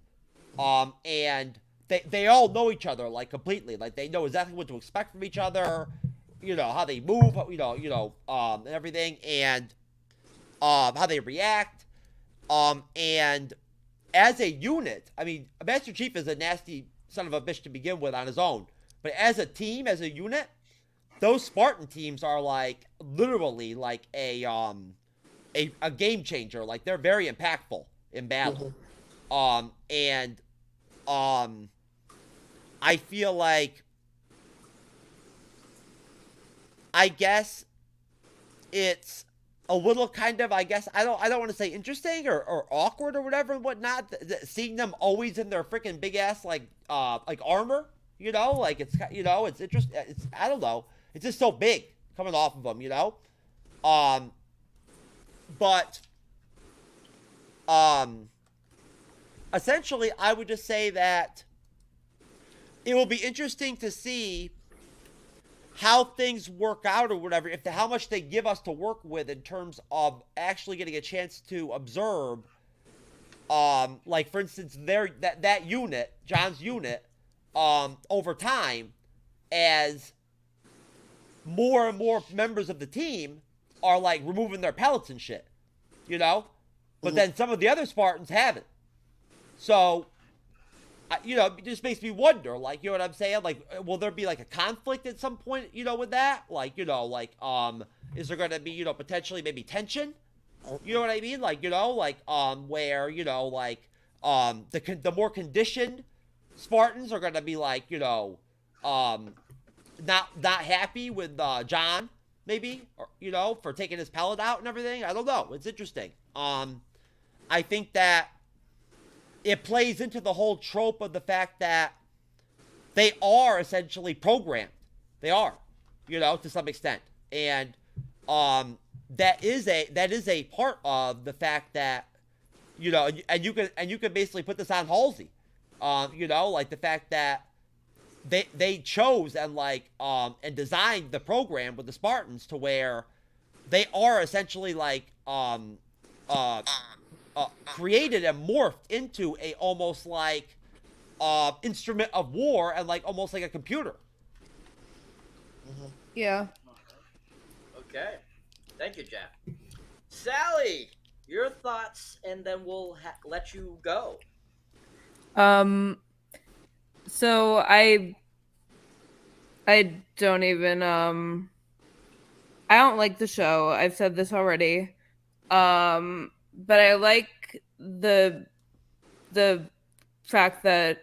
And they all know each other like completely, like they know exactly what to expect from each other, you know, how they move, and everything, and how they react. And as a unit, I mean, Master Chief is a nasty son of a bitch to begin with on his own. But as a team, as a unit, those Spartan teams are like literally like a game changer. Like they're very impactful in battle. I feel like, I guess it's a little kind of, I guess, I don't want to say interesting or awkward or whatever and whatnot, seeing them always in their freaking big ass like armor, you know, like it's, you know, it's interesting. It's, I don't know, it's just so big coming off of them, you know. Essentially, I would just say that it will be interesting to see how things work out or whatever, how much they give us to work with in terms of actually getting a chance to observe, like for instance, that unit, John's unit, over time, as more and more members of the team are like removing their pellets and shit, you know, but then some of the other Spartans haven't. So, you know, it just makes me wonder, like, you know what I'm saying? Like, will there be, like, a conflict at some point, you know, with that? Like, you know, like, is there going to be, you know, potentially maybe tension? You know what I mean? Like, you know, like, where, you know, like, the more conditioned Spartans are going to be, like, you know, not happy with, John, maybe, or, you know, for taking his pellet out and everything. I don't know. It's interesting. I think that it plays into the whole trope of the fact that they are essentially programmed. They are, you know, to some extent. And that is a part of the fact that, you know, and you can basically put this on Halsey. You know, like the fact that they chose and like and designed the program with the Spartans to where they are essentially like created and morphed into a almost like instrument of war and like almost like a computer. Yeah. Okay. Thank you, Jeff. Sally, your thoughts, and then we'll let you go. So I don't even I don't like the show. I've said this already. But I like the fact that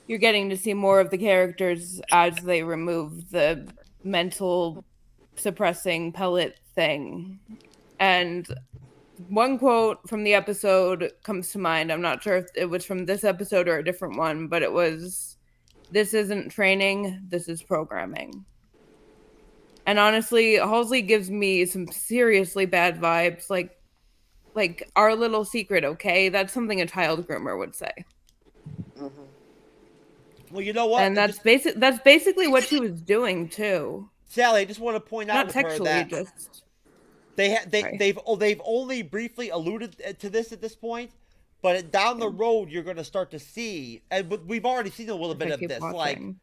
you're getting to see more of the characters as they remove the mental suppressing pellet thing. And one quote from the episode comes to mind. I'm not sure if it was from this episode or a different one, but it was, "This isn't training, this is programming." And honestly, Halsey gives me some seriously bad vibes, like our little secret, okay? That's something a child groomer would say. Well, you know what? And that's basically what she was doing too. Sally, I just want to point out not sexually, that just they've only briefly alluded to this at this point, but down the road you're going to start to see, and we've already seen a little bit of this, watching. like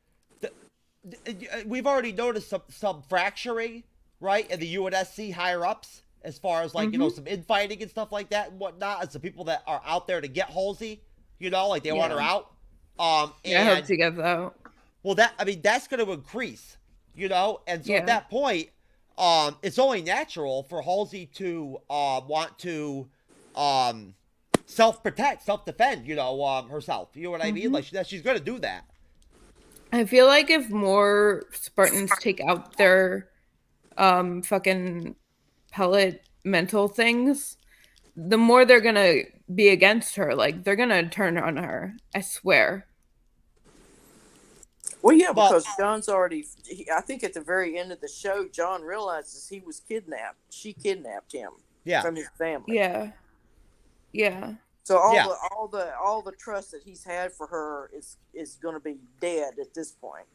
we've already noticed some fracturing, right, in the UNSC higher ups, as far as like you know, some infighting and stuff like that and whatnot, and some people that are out there to get Halsey, you know, like they want her out. I hope she gets out. Well, that's going to increase, you know, and so at that point, it's only natural for Halsey to want to self-protect, self-defend, herself. You know what I mean? Like she's gonna do that. I feel like if more Spartans take out their fucking pellet mental things, the more they're gonna be against her. Like they're gonna turn on her. I swear. Well, yeah, because John's already. I think at the very end of the show, John realizes he was kidnapped. She kidnapped him. From his family. Yeah. Yeah. So all the trust that he's had for her is going to be dead at this point,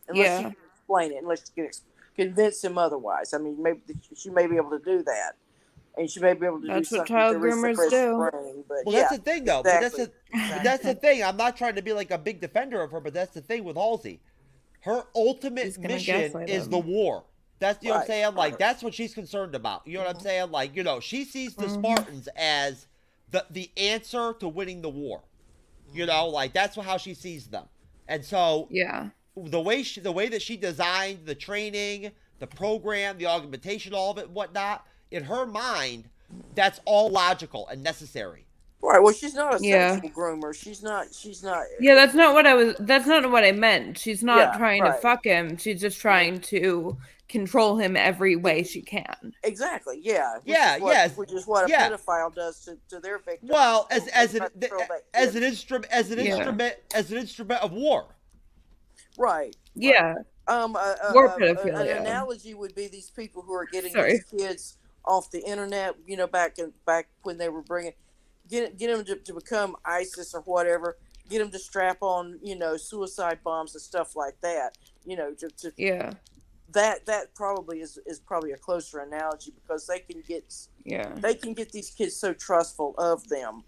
unless she can explain it, unless she can convince him otherwise. I mean, maybe she may be able to do that, and she may be able to do something. That's what child groomers do. That's the thing, though. Exactly. But that's the thing. I'm not trying to be like a big defender of her, but that's the thing with Halsey. Her ultimate mission is the war. That's what I'm saying. Like that's what she's concerned about. You know what I'm saying? Like she sees the Spartans as the answer to winning the war. Like that's how she sees them. And so the way that she designed the training, the program, the augmentation, all of it, whatnot, in her mind, that's all logical and necessary. Right. Well, she's not a sexual groomer. She's not. Yeah, that's not what I meant. She's not trying to fuck him. She's just trying to control him every way she can. Exactly. Yeah. Which is what a pedophile does to their victims. Well, as an instrument of war. Right. Yeah. War pedophilia. An analogy would be these people who are getting these kids off the internet. Back when they were bringing. Get them to become ISIS or whatever. Get them to strap on, suicide bombs and stuff like that. That probably is probably a closer analogy because they can get these kids so trustful of them.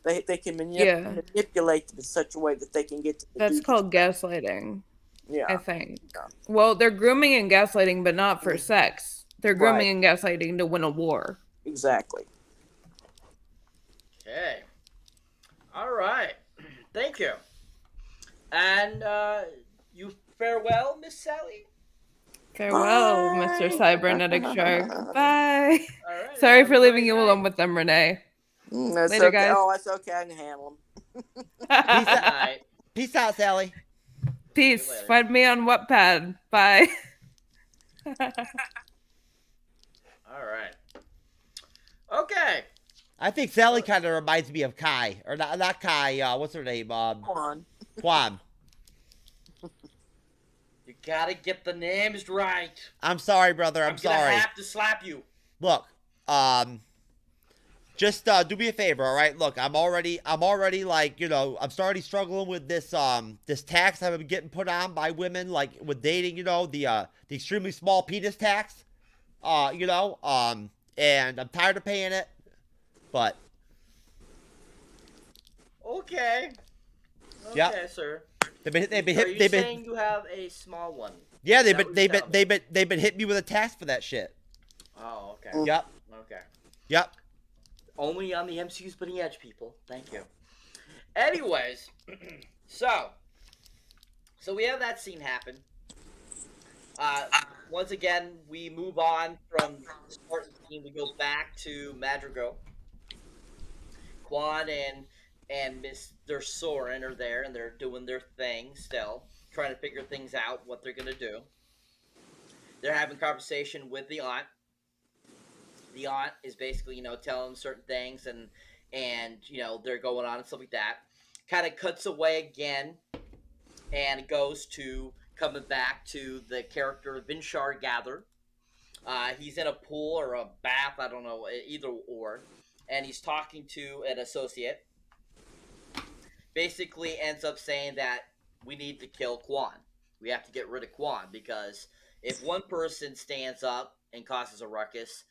They can manipulate them in such a way that they can get to That's called gaslighting. Yeah, I think. Yeah. Well, they're grooming and gaslighting, but not for sex. They're grooming and gaslighting to win a war. Exactly. Okay. All right. Thank you. And you farewell, Miss Sally. Farewell, Mr. Cyberneticshark. Bye. All right, sorry for leaving you alone with them, Renee. Later, okay. Guys. Oh, that's okay. I can handle them. Peace out, Sally. Peace. Find me on Wattpad. Bye. All right. Okay. I think Sally kind of reminds me of Kai, or not Kai. What's her name? Quan. You gotta get the names right. I'm sorry, brother. I'm sorry. I'm gonna have to slap you. Look, just do me a favor, all right? Look, I'm already like, I'm already struggling with this this tax I've been getting put on by women, like with dating, the extremely small penis tax, and I'm tired of paying it. But okay, sir. They've been saying you have a small one? Yeah, they've been hitting me with a tax for that shit. Oh, okay. Yep. Okay. Yep. Only on the MCU's Bleeding Edge, people. Thank you. Anyways, so we have that scene happen. Once again, we move on from the Spartan scene. We go back to Madrigal. Quan and Mr. Soren are there, and they're doing their thing still, trying to figure things out, what they're going to do. They're having conversation with the aunt. The aunt is basically, telling them certain things, and they're going on and stuff like that. Kind of cuts away again, and goes to coming back to the character Vinchar Gather. He's in a pool or a bath, I don't know, either or. And he's talking to an associate. Basically ends up saying that we need to kill Quan. We have to get rid of Quan because if one person stands up and causes a ruckus,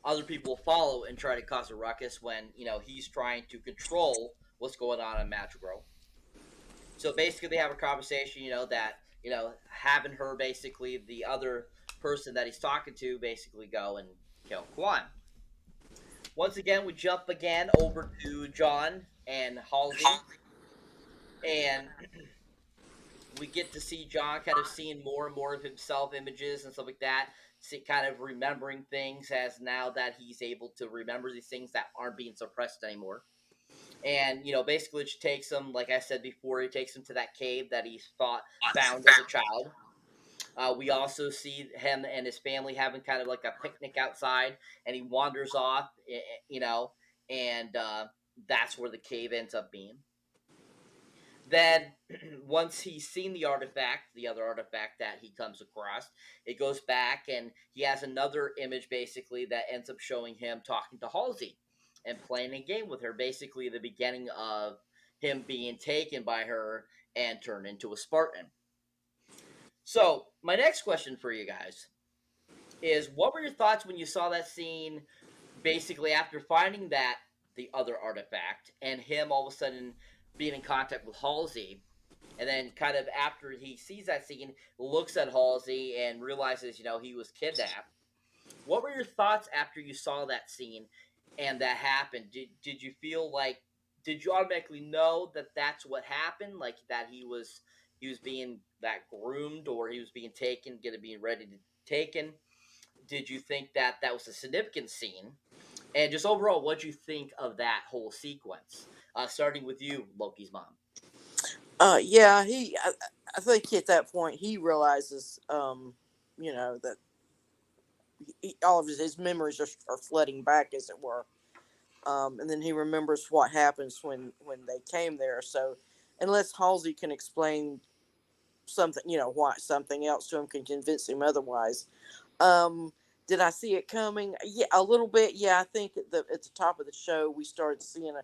other people follow and try to cause a ruckus when, he's trying to control what's going on in Madrigal. So basically they have a conversation, that, having her basically, the other person that he's talking to, basically go and kill Quan. Once again, we jump again over to John and Halsey. And we get to see John kind of seeing more and more of himself, images and stuff like that, kind of remembering things as now that he's able to remember these things that aren't being suppressed anymore. And, basically it takes him, like I said before, he takes him to that cave that he found as a child. We also see him and his family having kind of like a picnic outside, and he wanders off, and that's where the cave ends up being. Then, once he's seen the artifact, the other artifact that he comes across, it goes back, and he has another image, basically, that ends up showing him talking to Halsey and playing a game with her, basically the beginning of him being taken by her and turned into a Spartan. So, my next question for you guys is, what were your thoughts when you saw that scene, basically after finding the other artifact, and him all of a sudden being in contact with Halsey, and then kind of after he sees that scene, looks at Halsey and realizes, he was kidnapped. What were your thoughts after you saw that scene and that happened? Did you feel like, did you automatically know that that's what happened? Like that he was being that groomed, or he was being taken, being ready to taken? Did you think that was a significant scene? And just overall, what do you think of that whole sequence? Starting with you, Loki's mom. Yeah, I think at that point he realizes, that all of his memories are flooding back, as it were. And then he remembers what happens when they came there. So unless Halsey can explain something, why something else to him, can convince him otherwise. Did I see it coming? Yeah, a little bit. Yeah, I think at the top of the show we started seeing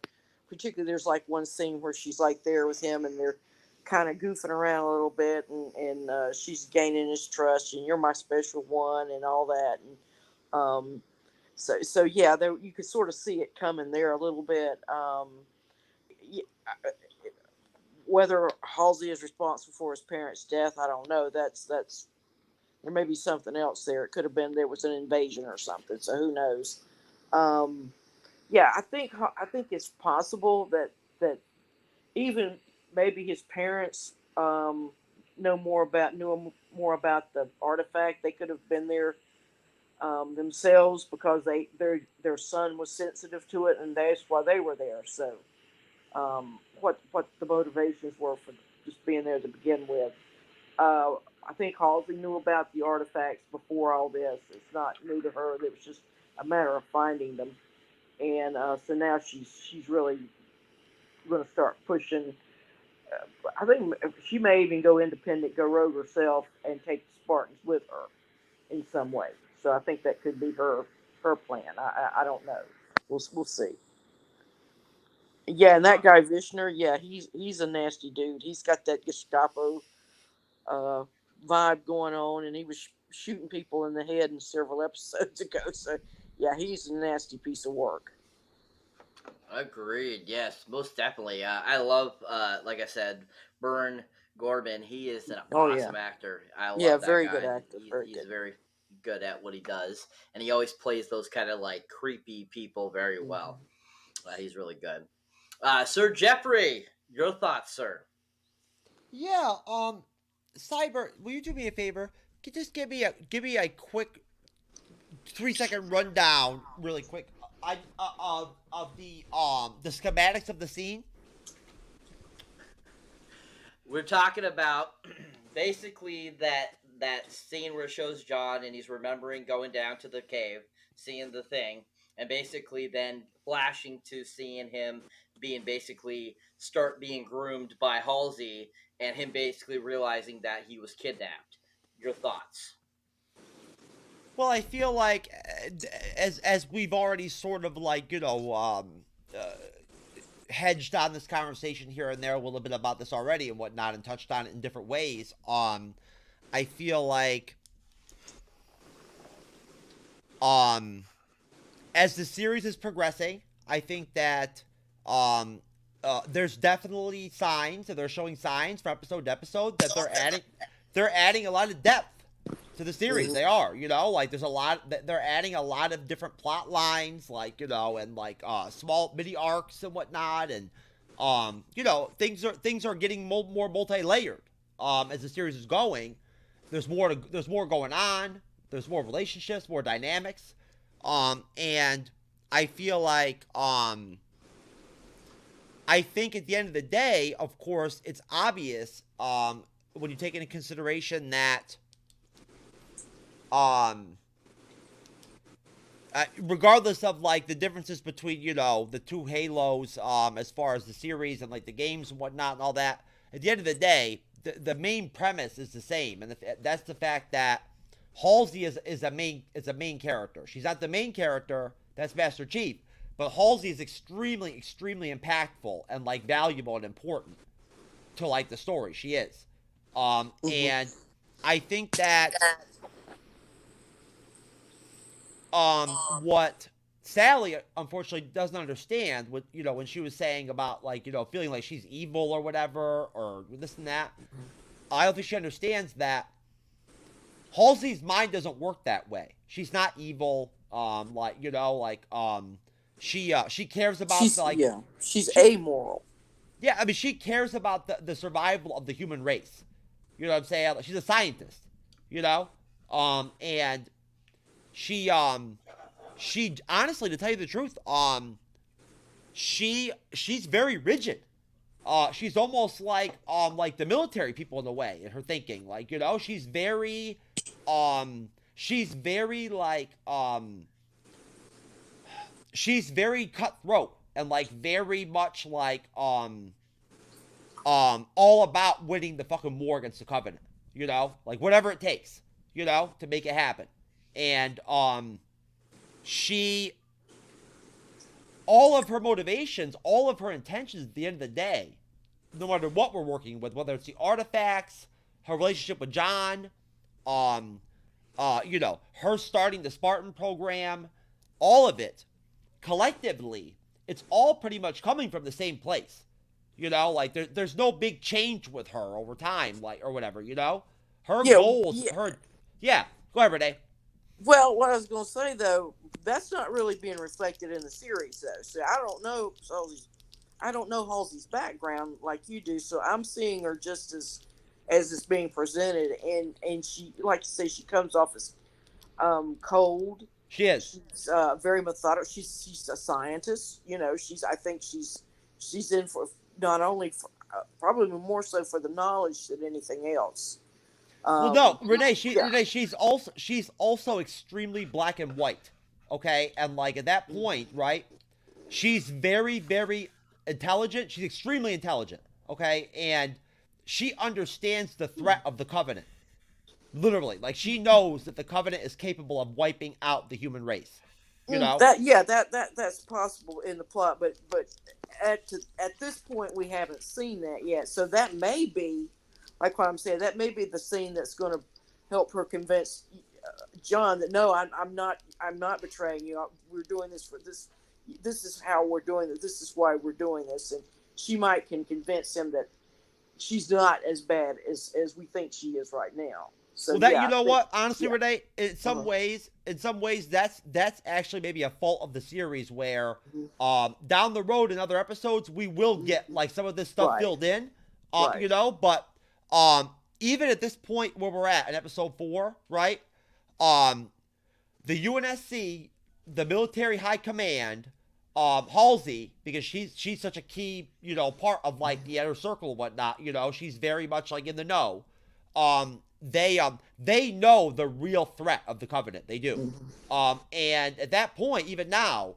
particularly there's like one scene where she's like there with him and they're kind of goofing around a little bit, and she's gaining his trust, and you're my special one and all that. And so yeah, there you could sort of see it coming there a little bit. Yeah, whether Halsey is responsible for his parents' death, I don't know. That's there may be something else there. It could have been there was an invasion or something. So who knows? Yeah, I think it's possible that even maybe his parents knew more about the artifact. They could have been there themselves because their son was sensitive to it, and that's why they were there. So what the motivations were for just being there to begin with. I think Halsey knew about the artifacts before all this. It's not new to her. It was just a matter of finding them. And so now she's really going to start pushing. I think she may even go independent, go rogue herself, and take the Spartans with her in some way. So I think that could be her plan. I don't know. We'll see. Yeah, and that guy Vishner, yeah, he's a nasty dude. He's got that Gestapo vibe going on, and he was shooting people in the head in several episodes ago. So yeah, he's a nasty piece of work. Agreed. Yes, most definitely. I love, like I said, Bern Gorman. He is an awesome actor. I love that very guy. Good actor. He's very good at what he does, and he always plays those kind of like creepy people very well. He's really good. Sir Jeffrey, your thoughts, sir? Yeah. Cyber, will you do me a favor? Can you just give me a quick 3-second rundown, really quick, of the schematics of the scene? We're talking about basically that scene where it shows John and he's remembering going down to the cave, seeing the thing, and basically then flashing to seeing him start being groomed by Halsey, and him basically realizing that he was kidnapped. Your thoughts? Well, I feel like as we've already sort of like hedged on this conversation here and there a little bit about this already and whatnot, and touched on it in different ways. I feel like as the series is progressing, I think that there's definitely signs, and they're showing signs from episode to episode that they're adding a lot of depth to the series. They are, like there's a lot. They're adding a lot of different plot lines, like and like small mini arcs and whatnot, and things are getting more multi-layered. as the series is going, there's more going on. There's more relationships, more dynamics, and I feel like I think at the end of the day, of course, it's obvious when you take into consideration that regardless of like the differences between, you know, the two Halos as far as the series and like the games and whatnot and all that, at the end of the day, the main premise is the same, and that's the fact that Halsey is a main character. She's not the main character, that's Master Chief, but Halsey is extremely impactful and like valuable and important to like the story. She is, and I think that what Sally unfortunately doesn't understand, what, you know, when she was saying about like, you know, feeling like she's evil or whatever or this and that, I don't think she understands that Halsey's mind doesn't work that way. She's not evil. Like, you know, like she cares about she's amoral. Yeah, I mean, she cares about the survival of the human race. You know what I'm saying? She's a scientist, you know? And she honestly, to tell you the truth, she's very rigid. She's almost like the military people in a way, in her thinking. Like, you know, she's very she's very cutthroat and like very much like all about winning the fucking war against the Covenant, you know, like whatever it takes, you know, to make it happen. And she, all of her motivations, all of her intentions at the end of the day, no matter what we're working with, whether it's the artifacts, her relationship with John, you know, her starting the Spartan program, all of it, collectively, it's all pretty much coming from the same place. You know, like there's no big change with her over time, like, or whatever, you know? Her goals, go ahead, Renee. Well, what I was going to say, though, that's not really being reflected in the series, though. So I don't know Halsey's background like you do, so I'm seeing her just as it's being presented, and she, like you say, she comes off as cold. She is. She's very methodical. She's a scientist. You know, I think she's in for not only for, probably more so for the knowledge than anything else. Well, no, Renee, she's also extremely black and white, okay? And like at that point, right? She's very, very intelligent. She's extremely intelligent, okay? And she understands the threat of the Covenant. Literally, like she knows that the Covenant is capable of wiping out the human race. You know that's possible in the plot, but at this point we haven't seen that yet. So that may be, like what I'm saying, that may be the scene that's going to help her convince John that no, I'm not betraying you. We're doing this for this. This is how we're doing it. This is why we're doing this, and she can convince him that she's not as bad as we think she is right now. So well, you know what? Honestly, Renee, in some ways, that's actually maybe a fault of the series where, down the road in other episodes, we will get like some of this stuff filled in, you know. But even at this point where we're at in episode 4, right? The UNSC, the military high command, Halsey, because she's such a key, you know, part of like the inner circle and whatnot. You know, she's very much like in the know. They know the real threat of the Covenant. They do. And at that point, even now,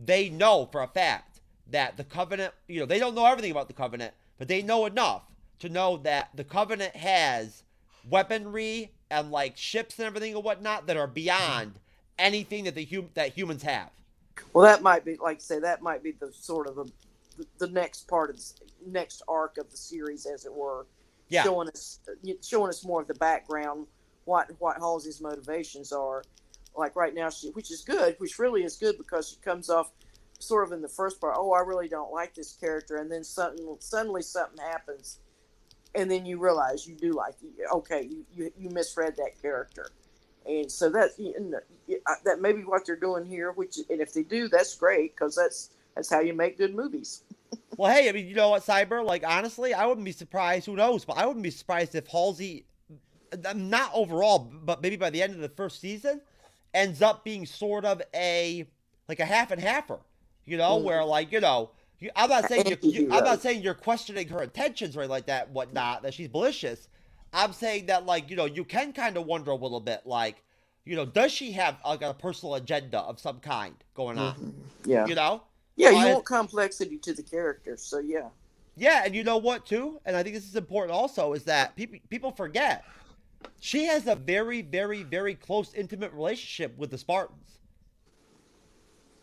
they know for a fact that the Covenant, you know, they don't know everything about the Covenant, but they know enough to know that the Covenant has weaponry and like ships and everything and whatnot that are beyond anything that that humans have. Well, that might be, like I say, that might be the sort of the next part of the next arc of the series, as it were. Yeah. Showing us more of the background, what Halsey's motivations are. Like right now, which really is good because she comes off sort of in the first part, oh, I really don't like this character, and then suddenly something happens, and then you realize you do like it. Okay, you misread that character, and so that may be what they're doing here. And if they do, that's great because that's how you make good movies. Well, hey, I mean, you know what, Cyber? Like, honestly, I wouldn't be surprised. Who knows? But I wouldn't be surprised if Halsey, not overall, but maybe by the end of the first season, ends up being sort of like a half and halfer. You know, where like I'm not saying I'm not saying you're questioning her intentions or anything like that, whatnot, that she's malicious. I'm saying that like you can kind of wonder a little bit, like does she have like a personal agenda of some kind going on? Yeah. Yeah, you want complexity to the character, so yeah. Yeah, and you know what too? And I think this is important also, is that people forget she has a very, very, very close, intimate relationship with the Spartans.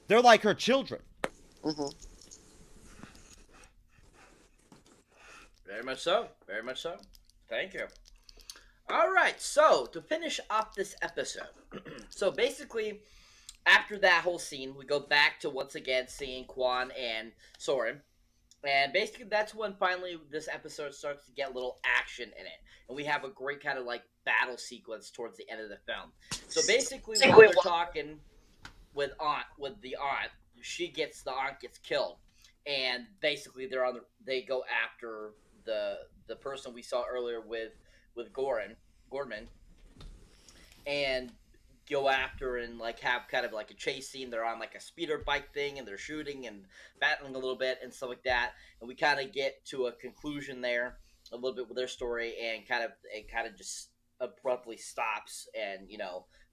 They're like her children. Very much so. Very much so. Thank you. All right, so to finish up this episode, so basically, after that whole scene, we go back to once again seeing Quan and Soren. And basically, that's when finally this episode starts to get a little action in it. And we have a great kind of like battle sequence towards the end of the film. So basically, while they're talking with the aunt, the aunt gets killed. And basically, they go after the person we saw earlier with Gorman, and go after and like have kind of like a chase scene. They're on like a speeder bike thing and they're shooting and battling a little bit and stuff like that. And we kind of get to a conclusion there a little bit with their story, and it kind of just abruptly stops. And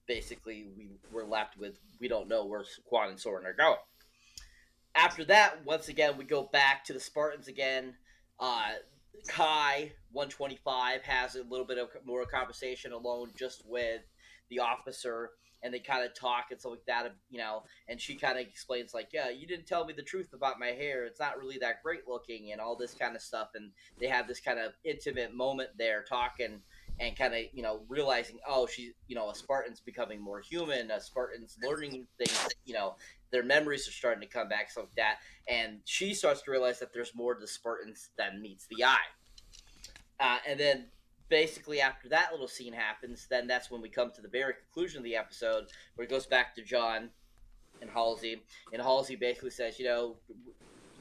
basically we're left with, we don't know where Quan and Soren are going. After that, once again, we go back to the Spartans again. Kai 125 has a little bit of more conversation alone just with the officer, and they kind of talk and stuff like that, and she kind of explains like, yeah, you didn't tell me the truth about my hair. It's not really that great looking and all this kind of stuff. And they have this kind of intimate moment there talking and kind of, realizing, oh, she's, a Spartan's becoming more human. A Spartan's learning things, their memories are starting to come back, stuff like that. And she starts to realize that there's more to the Spartans than meets the eye. And then basically after that little scene happens, then that's when we come to the very conclusion of the episode, where it goes back to John and Halsey. And Halsey basically says,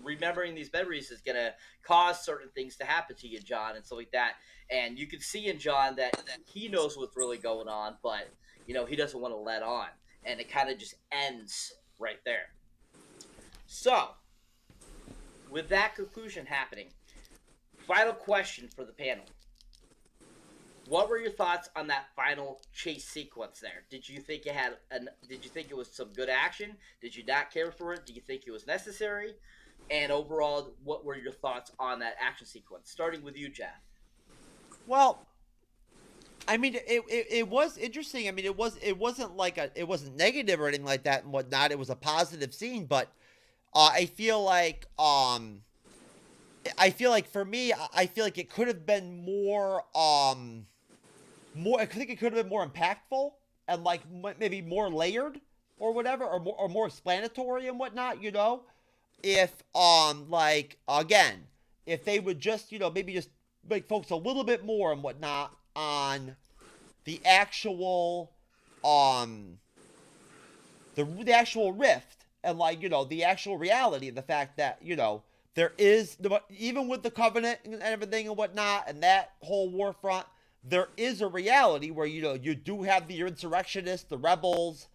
remembering these memories is going to cause certain things to happen to you, John, and stuff like that. And you can see in John that he knows what's really going on, but, he doesn't want to let on. And it kind of just ends right there. So, with that conclusion happening, final question for the panel. What were your thoughts on that final chase sequence there? Did you think it was some good action? Did you not care for it? Do you think it was necessary? And overall, what were your thoughts on that action sequence? Starting with you, Jeff. Well, I mean, it was interesting. I mean, it wasn't negative or anything like that and whatnot. It was a positive scene, but I feel like for me, I feel like it could have been more. I think it could have been more impactful and like maybe more layered or whatever, or more explanatory and whatnot. If again, if they would just maybe just make focus a little bit more and whatnot on the actual the actual rift and the actual reality of the fact that there is, even with the Covenant and everything and whatnot and that whole war front, there is a reality where you do have the Insurrectionists, the rebels,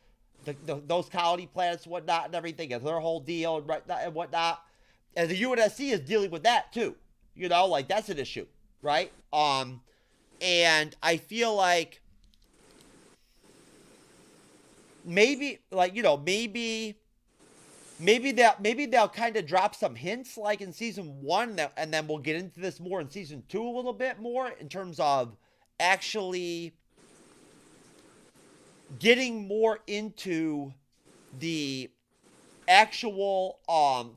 those colony planets and whatnot and everything, and their whole deal and whatnot, and the UNSC is dealing with that too. That's an issue, right? And I feel like maybe they'll kind of drop some hints like in season 1, and then we'll get into this more in season 2 a little bit more in terms of actually getting more into the actual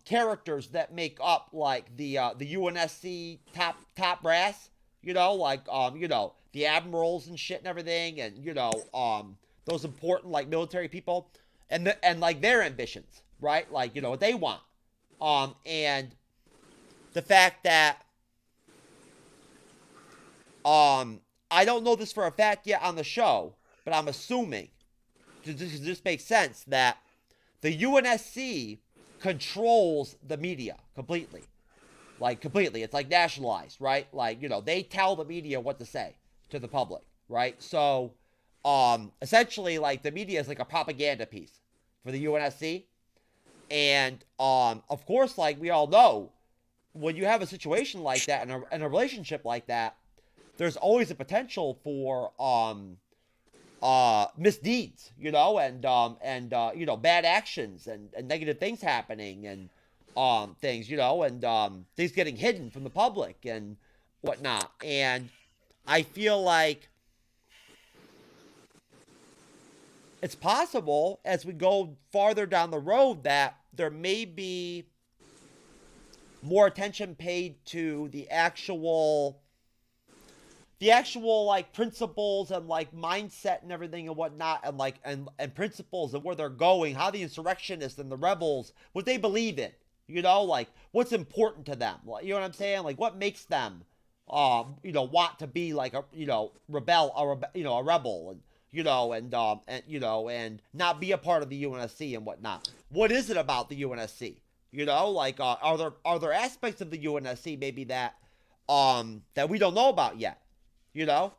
characters that make up like the UNSC top brass, the admirals and shit and everything, and those important like military people and their ambitions, right? What they want. And the fact that I don't know this for a fact yet on the show, but I'm assuming, this makes sense, that the UNSC controls the media completely. like completely. It's like nationalized, right? Like, you know, they tell the media what to say to the public, right? So, essentially, like, the media is like a propaganda piece for the UNSC. And, of course, like, we all know, when you have a situation like that and a relationship like that, there's always a potential for, misdeeds, you know, and you know, bad actions and negative things happening and things, you know, and things getting hidden from the public and whatnot. And I feel like it's possible as we go farther down the road that there may be more attention paid to the actual like principles and like mindset and everything and whatnot, and like and principles and where they're going, how the insurrectionists and the rebels, what they believe in, you know, like what's important to them, like, you know what I'm saying, like what makes them you know, want to be like a, you know, a rebel, and you know, and you know, and not be a part of the UNSC and whatnot. What is it about the UNSC, you know, like are there aspects of the UNSC maybe that that we don't know about yet, you know,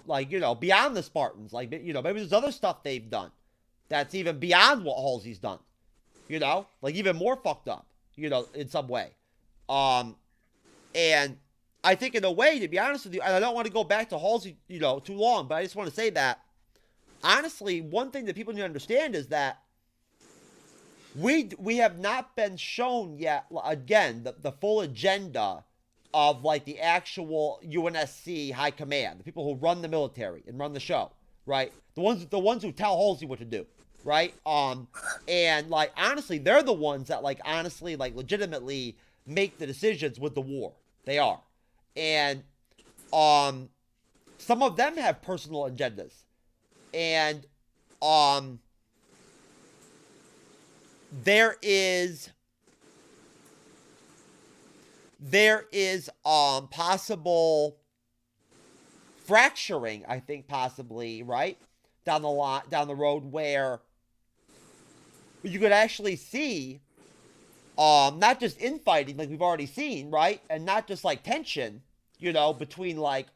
like, you know, beyond the Spartans, like, you know, maybe there's other stuff they've done that's even beyond what Halsey's done, you know, like even more fucked up, you know, in some way. And I think in a way, to be honest with you, and I don't want to go back to Halsey, you know, too long, but I just want to say that, honestly, one thing that people need to understand is that we have not been shown yet, again, the full agenda of like the actual UNSC high command, the people who run the military and run the show, right? The ones who tell Halsey what to do, right? And like honestly, they're the ones that like honestly, like legitimately make the decisions with the war. They are. And some of them have personal agendas. And there is possible fracturing, I think, possibly, right, down the road, where you could actually see not just infighting like we've already seen, right, and not just like tension, you know, between like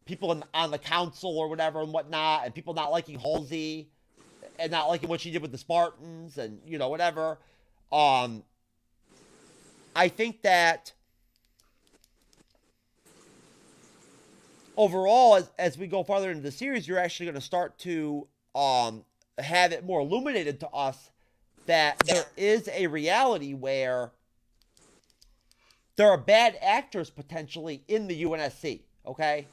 people on the council or whatever and whatnot, and people not liking Halsey and not liking what she did with the Spartans and, you know, whatever. I think that overall, as we go farther into the series, you're actually going to start to have it more illuminated to us that there is a reality where there are bad actors potentially in the UNSC, okay?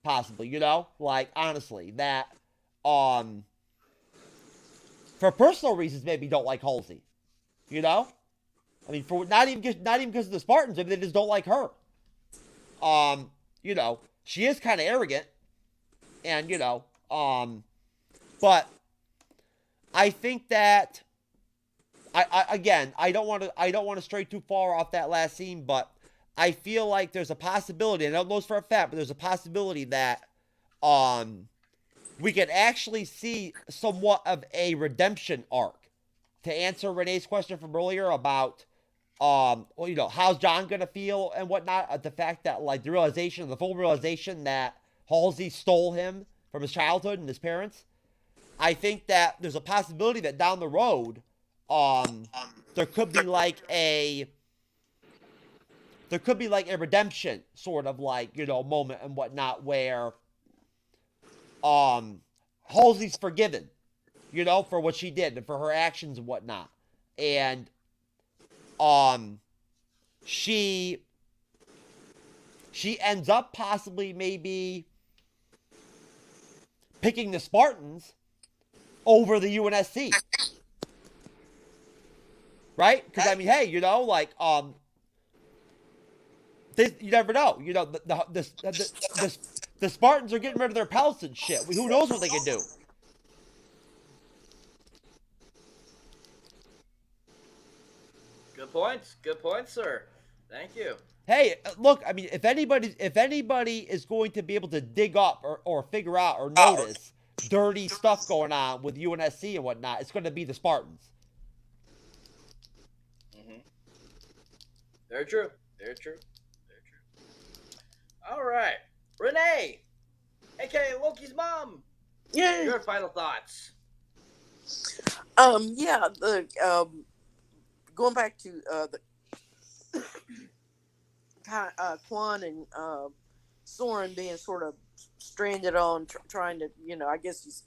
Possibly, you know? Like, honestly, that for personal reasons maybe don't like Halsey, you know? I mean, for not even because of the Spartans, maybe they just don't like her. You know, she is kind of arrogant, and you know, but I think that I don't want to stray too far off that last scene, but I feel like there's a possibility, and I don't know this for a fact, but there's a possibility that we could actually see somewhat of a redemption arc. To answer Renee's question from earlier about well, you know, how's John gonna feel and whatnot, at the fact that like the full realization that Halsey stole him from his childhood and his parents. I think that there's a possibility that down the road, there could be like a redemption sort of like, you know, moment and whatnot where Halsey's forgiven, you know, for what she did and for her actions and whatnot. And she ends up possibly maybe picking the Spartans over the UNSC. Right? Because I mean, hey, you know, like you never know. You know, the Spartans are getting rid of their pelts and shit. Who knows what they can do? Good points, sir. Thank you. Hey, look, I mean, if anybody is going to be able to dig up or figure out or notice dirty stuff going on with UNSC and whatnot, it's going to be the Spartans. Very true. Very true. Very true. All right, Renee, aka Loki's mom. Yeah. Your final thoughts. Yeah. The going back to the Quan and Soren being sort of stranded on trying to, I guess he's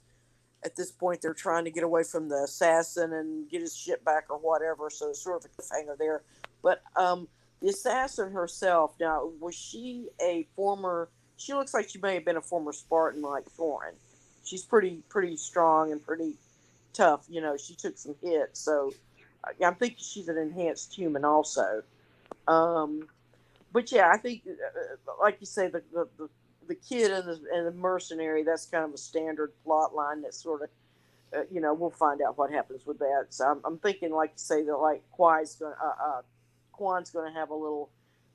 at this point they're trying to get away from the assassin and get his ship back or whatever. So it's sort of a cliffhanger there. But the assassin herself, now, was she a former? She looks like she may have been a former Spartan like Soren. She's pretty strong and pretty tough. She took some hits, so I'm thinking she's an enhanced human also. But yeah, I think, like you say, the kid and the mercenary, that's kind of a standard plot line that sort of, we'll find out what happens with that. So I'm thinking, like you say, that like Quan's going to have a little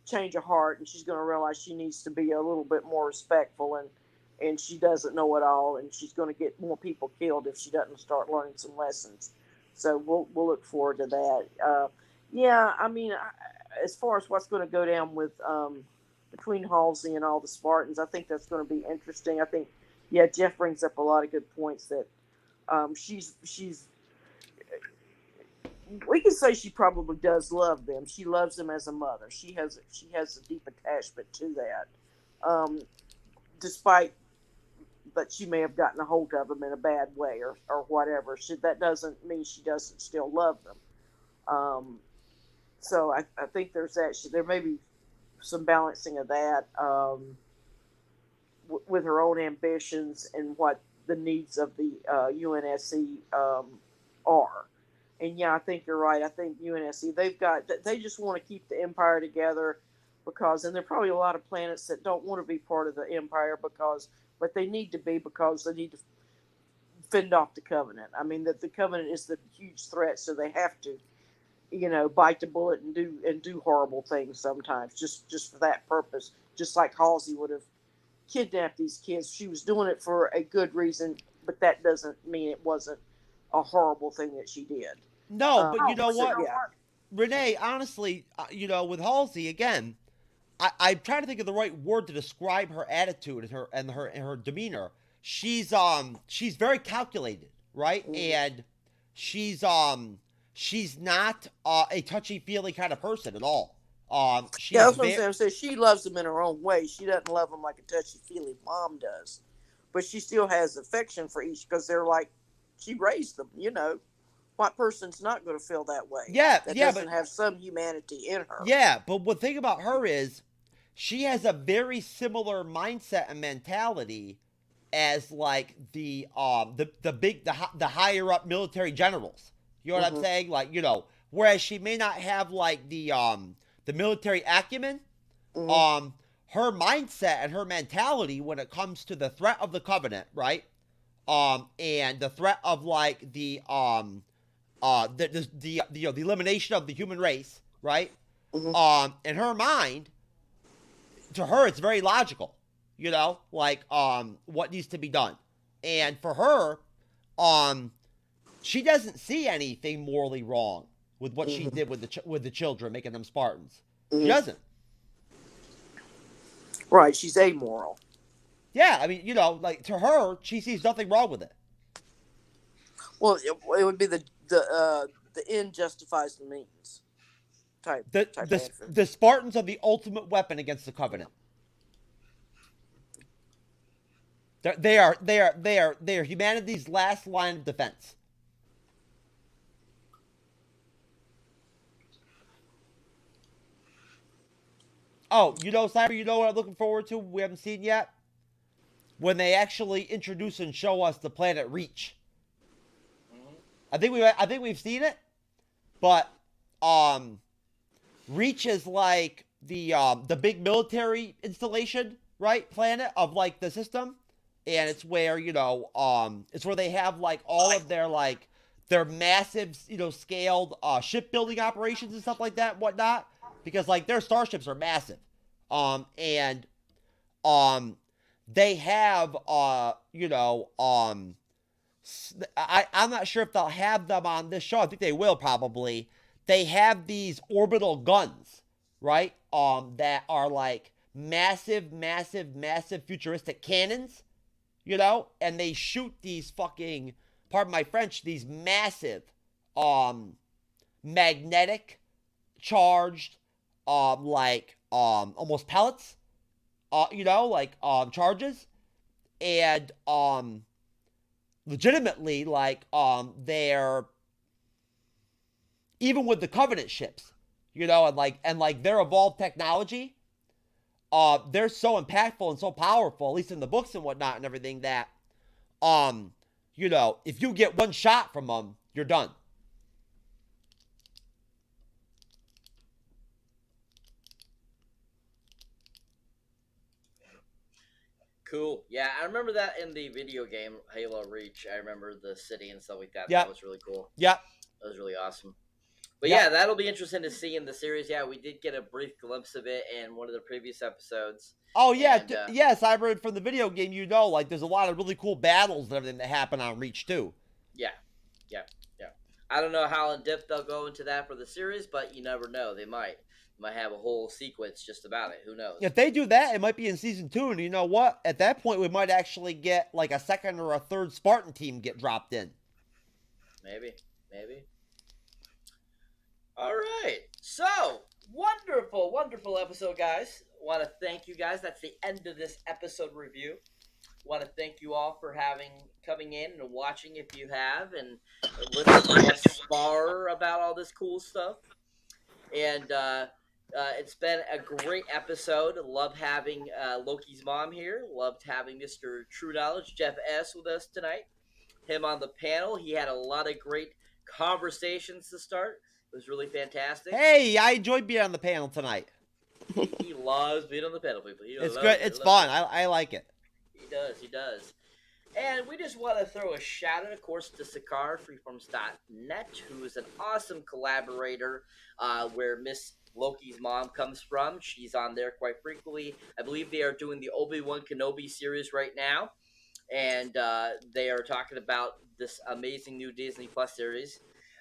change of heart, and she's going to realize she needs to be a little bit more respectful, and she doesn't know it all, and she's going to get more people killed if she doesn't start learning some lessons. So we'll look forward to that. Yeah, I mean, as far as what's going to go down with between Halsey and all the Spartans, I think that's going to be interesting. I think, yeah, Jeff brings up a lot of good points that she's. We can say she probably does love them. She loves them as a mother. She has a deep attachment to that, despite that she may have gotten a hold of them in a bad way or whatever. That doesn't mean she doesn't still love them. So I think there's that. There may be some balancing of that with her own ambitions and what the needs of the UNSC are. And yeah, I think you're right. I think UNSC, they just want to keep the Empire together and there are probably a lot of planets that don't want to be part of the Empire but they need to be because they need to fend off the Covenant. I mean, that the Covenant is the huge threat, so they have to, bite the bullet and do horrible things sometimes just for that purpose. Just like Halsey would have kidnapped these kids. She was doing it for a good reason, but that doesn't mean it wasn't a horrible thing that she did. No, but you know what? Yeah. Renee, honestly, with Halsey, again, I'm trying to think of the right word to describe her attitude and her demeanor. She's very calculated, right? Mm-hmm. And she's not a touchy-feely kind of person at all. That's what I'm saying. She loves them in her own way. She doesn't love them like a touchy-feely mom does, but she still has affection for each because they're like, she raised them. What person's not going to feel that way? Yeah, that doesn't have some humanity in her. Yeah, but the thing about her is she has a very similar mindset and mentality as like the higher up military generals. You know what I'm saying? Like, whereas she may not have like the military acumen, her mindset and her mentality when it comes to the threat of the Covenant, right? And the threat of like the elimination of the human race, right? In her mind, to her, it's very logical, what needs to be done. And for her, she doesn't see anything morally wrong with what she did with the children, making them Spartans. She doesn't. Right, she's amoral. Yeah, I mean, to her, she sees nothing wrong with it. Well, it would be the end justifies the means type. The Spartans are the ultimate weapon against the Covenant. They are humanity's last line of defense. Oh, Cyber, what I'm looking forward to? We haven't seen yet. When they actually introduce and show us the planet Reach. I think we've seen it, but Reach is like the big military installation, right? Planet of like the system, and it's where it's where they have like all of their massive scaled shipbuilding operations and stuff like that, whatnot, because like their starships are massive, and they have I'm not sure if they'll have them on this show. I think they will probably. They have these orbital guns right? That are like massive, massive, massive futuristic cannons, you know, and they shoot these fucking, pardon my French, these massive, magnetic charged, almost pellets, you know, like, charges, and, legitimately, like, they're, even with the Covenant ships, you know, and like their evolved technology, they're so impactful and so powerful, at least in the books and whatnot and everything, that, you know, if you get one shot from them, you're done. Cool. Yeah, I remember that in the video game Halo Reach. I remember the city and stuff like that. Yep. That was really cool. Yep. That was really awesome. But Yep. yeah, that'll be interesting to see in the series. Yeah, we did get a brief glimpse of it in one of the previous episodes. Oh, yeah. And, yes, I read from the video game, you know, like, there's a lot of really cool battles and everything that happen on Reach, too. Yeah. I don't know how in depth they'll go into that for the series, but you never know. They might have a whole sequence just about it. Who knows? If they do that, it might be in season 2, and you know what? At that point, we might actually get, like, a second or a third Spartan team get dropped in. Maybe. All right. So, wonderful episode, guys. Want to thank you guys. That's the end of this episode review. Want to thank you all for coming in and watching if you have, and listening to us spar about all this cool stuff. And it's been a great episode. Love having Loki's mom here. Loved having Mr. TrueKnowledge, Jeff S., with us tonight. Him on the panel. He had a lot of great conversations to start. It was really fantastic. Hey, I enjoyed being on the panel tonight. He loves being on the panel, people. It's good. It's fun. I like it. He does. And we just want to throw a shout out, of course, to Sakar, freeforms.net, who is an awesome collaborator where Miss Loki's mom comes from. She's on there quite frequently. I believe they are doing the Obi-Wan Kenobi series right now. And they are talking about this amazing new Disney Plus series.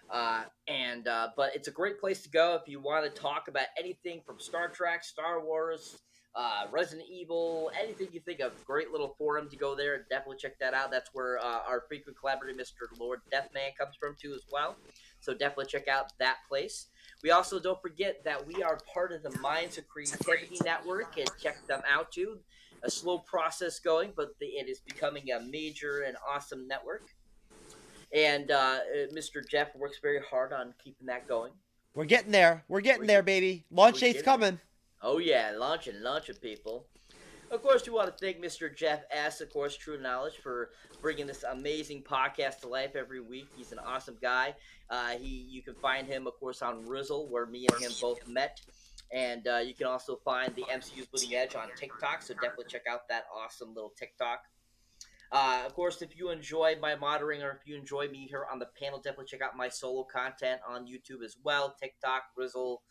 But it's a great place to go if you want to talk about anything from Star Trek, Star Wars, Resident Evil, anything you think of. Great little forum to go there. Definitely check that out. That's where our frequent collaborator, Mr. Lord Deathman, comes from too as well. So definitely check out that place. We also don't forget that we are part of the Minds of Creativity Network, and check them out too. A slow process going, but it is becoming a major and awesome network. And Mr. Jeff works very hard on keeping that going. We're getting there. We're getting there, baby. Launch date's coming. Oh, yeah. Launching, people. Of course, we want to thank Mr. Jeff S., of course, TrueKnowledge, for bringing this amazing podcast to life every week. He's an awesome guy. You can find him, of course, on Rizzle, where me and him both met. And you can also find the MCU's Bleeding Edge on TikTok, so definitely check out that awesome little TikTok. Of course, if you enjoy my moderating or if you enjoy me here on the panel, definitely check out my solo content on YouTube as well, TikTok, Rizzle,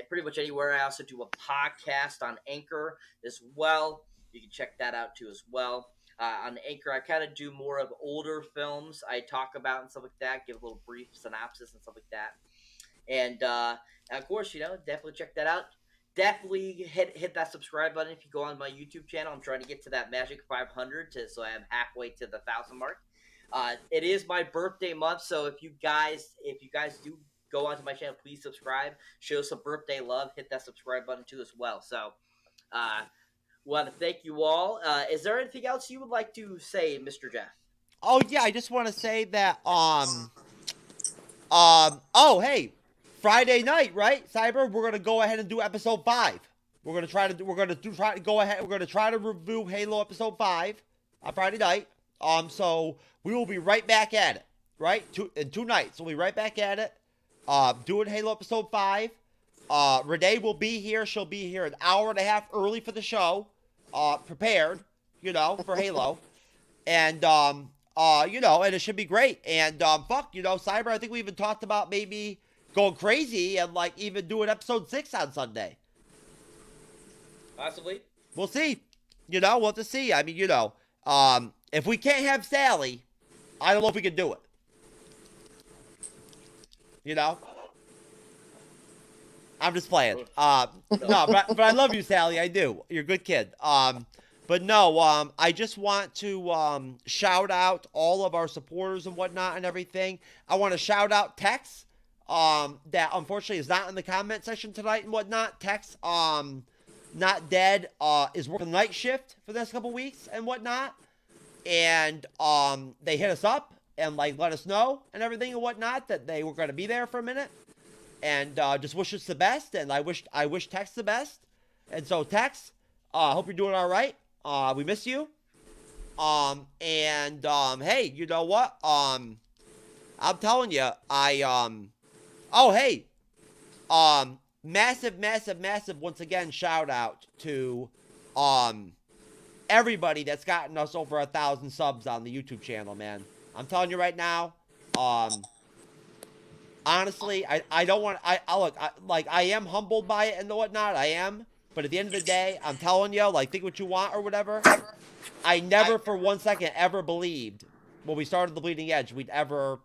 pretty much anywhere. I also do a podcast on Anchor as well. You can check that out too as well. On Anchor, I kind of do more of older films I talk about and stuff like that, give a little brief synopsis and stuff like that. And of course, definitely check that out. Definitely hit that subscribe button if you go on my YouTube channel. I'm trying to get to that magic 500, so I'm halfway to the 1,000 mark. It is my birthday month, so if you guys do go onto my channel, please subscribe. Show some birthday love. Hit that subscribe button too as well. So, want to thank you all. Is there anything else you would like to say, Mr. Jeff? Oh yeah, I just want to say that hey, Friday night, right? Cyber, we're gonna go ahead and do episode 5. We're gonna try to review Halo episode 5 on Friday night. So we will be right back at it, right? In 2 nights, we'll be right back at it. Doing Halo episode 5. Renee will be here. She'll be here an hour and a half early for the show. Prepared, for Halo. And, and it should be great. And, Cyber, I think we even talked about maybe going crazy and, even doing episode 6 on Sunday. Possibly. We'll see. We'll have to see. I mean, if we can't have Sally, I don't know if we can do it. I'm just playing. No, but I love you, Sally. I do. You're a good kid. But no, I just want to shout out all of our supporters and whatnot and everything. I want to shout out Tex, that unfortunately is not in the comment section tonight and whatnot. Tex, not dead, is working night shift for the next couple weeks and whatnot. And they hit us up and like let us know and everything and whatnot that they were going to be there for a minute. And just wish us the best, and I wish Tex the best. And so Tex, hope you're doing all right. We miss you. Hey, you know what? I'm telling you, massive once again shout out to everybody that's gotten us over 1,000 subs on the YouTube channel, man. I'm telling you right now, honestly, I don't want, I am humbled by it and whatnot, I am, but at the end of the day, I'm telling you, like, think what you want or whatever, I never for 1 second ever believed when we started the Bleeding Edge we'd ever,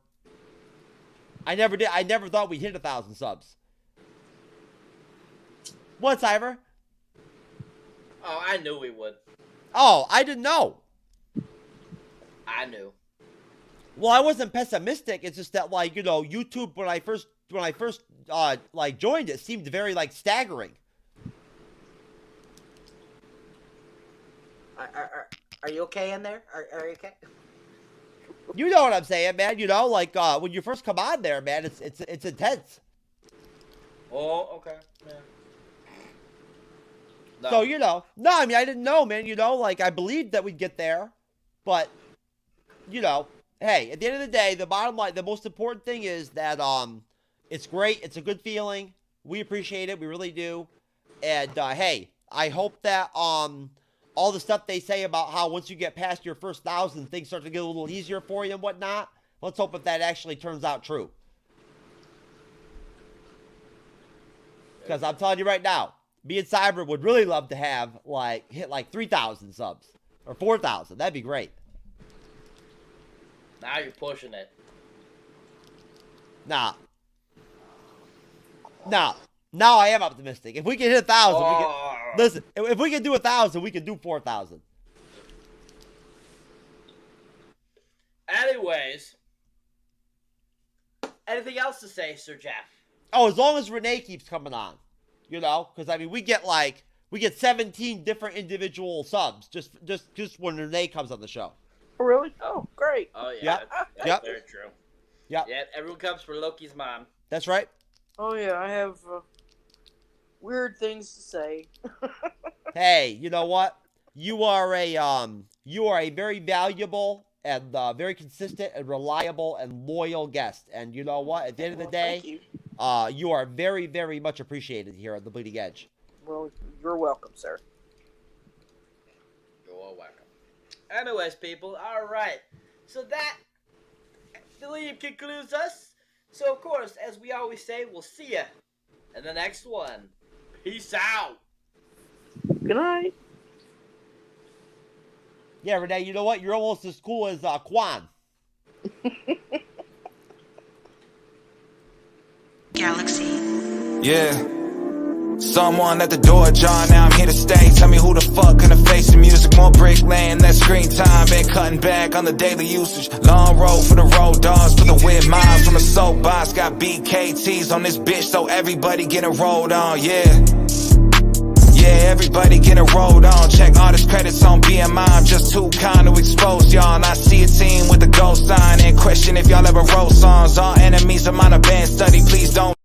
I never thought we'd hit 1,000 subs. What, Cyber? Oh, I knew we would. Oh, I didn't know. I knew. Well, I wasn't pessimistic. It's just that, like, you know, YouTube, when I first like, joined it, seemed very, like, staggering. Are you okay in there? Are you okay? You know what I'm saying, man. You know, like, when you first come on there, man, it's intense. Oh, okay. Yeah. No. So, you know, no, I mean, I didn't know, man. You know, like, I believed that we'd get there, but, you know, hey, at the end of the day, the bottom line, the most important thing is that it's great. It's a good feeling. We appreciate it. We really do. And, hey, I hope that all the stuff they say about how once you get past your first 1,000, things start to get a little easier for you and whatnot. Let's hope that that actually turns out true. Because I'm telling you right now, me and Cyber would really love to have, like, hit like 3,000 subs. Or 4,000. That'd be great. Now you're pushing it. Nah. Now I am optimistic. If we can hit 1,000, listen, if we can do 1,000, we can do 4,000. Anyways, anything else to say, Sir Jeff? Oh, as long as Renee keeps coming on, you know, because I mean, we get 17 different individual subs just when Renee comes on the show. Really? Oh, great. Oh yeah, Yep. Very true. Yep. Yeah, everyone comes for Loki's mom. That's right. Oh yeah, I have weird things to say. Hey, you know what? You are a very valuable and very consistent and reliable and loyal guest. And you know what? At the end of the day, you are very, very much appreciated here at the Bleeding Edge. Well, you're welcome, sir. You're all welcome. Anyways, people, all right. So that, I believe, concludes us. So, of course, as we always say, we'll see ya in the next one. Peace out. Good night. Yeah, Renee, you know what? You're almost as cool as Quan. Galaxy. Yeah. Someone at the door, John, now I'm here to stay. Tell me who the fuck gonna face the music. More break lane, less screen time. Been cutting back on the daily usage. Long road for the road dogs, for the weird miles from the soapbox. Got BKTs on this bitch, so everybody getting rolled on, yeah. Yeah, everybody getting rolled on. Check all this credits on BMI. I'm just too kind to expose y'all. And I see a team with a ghost sign and question if y'all ever wrote songs. All enemies of mine, a band study, please don't.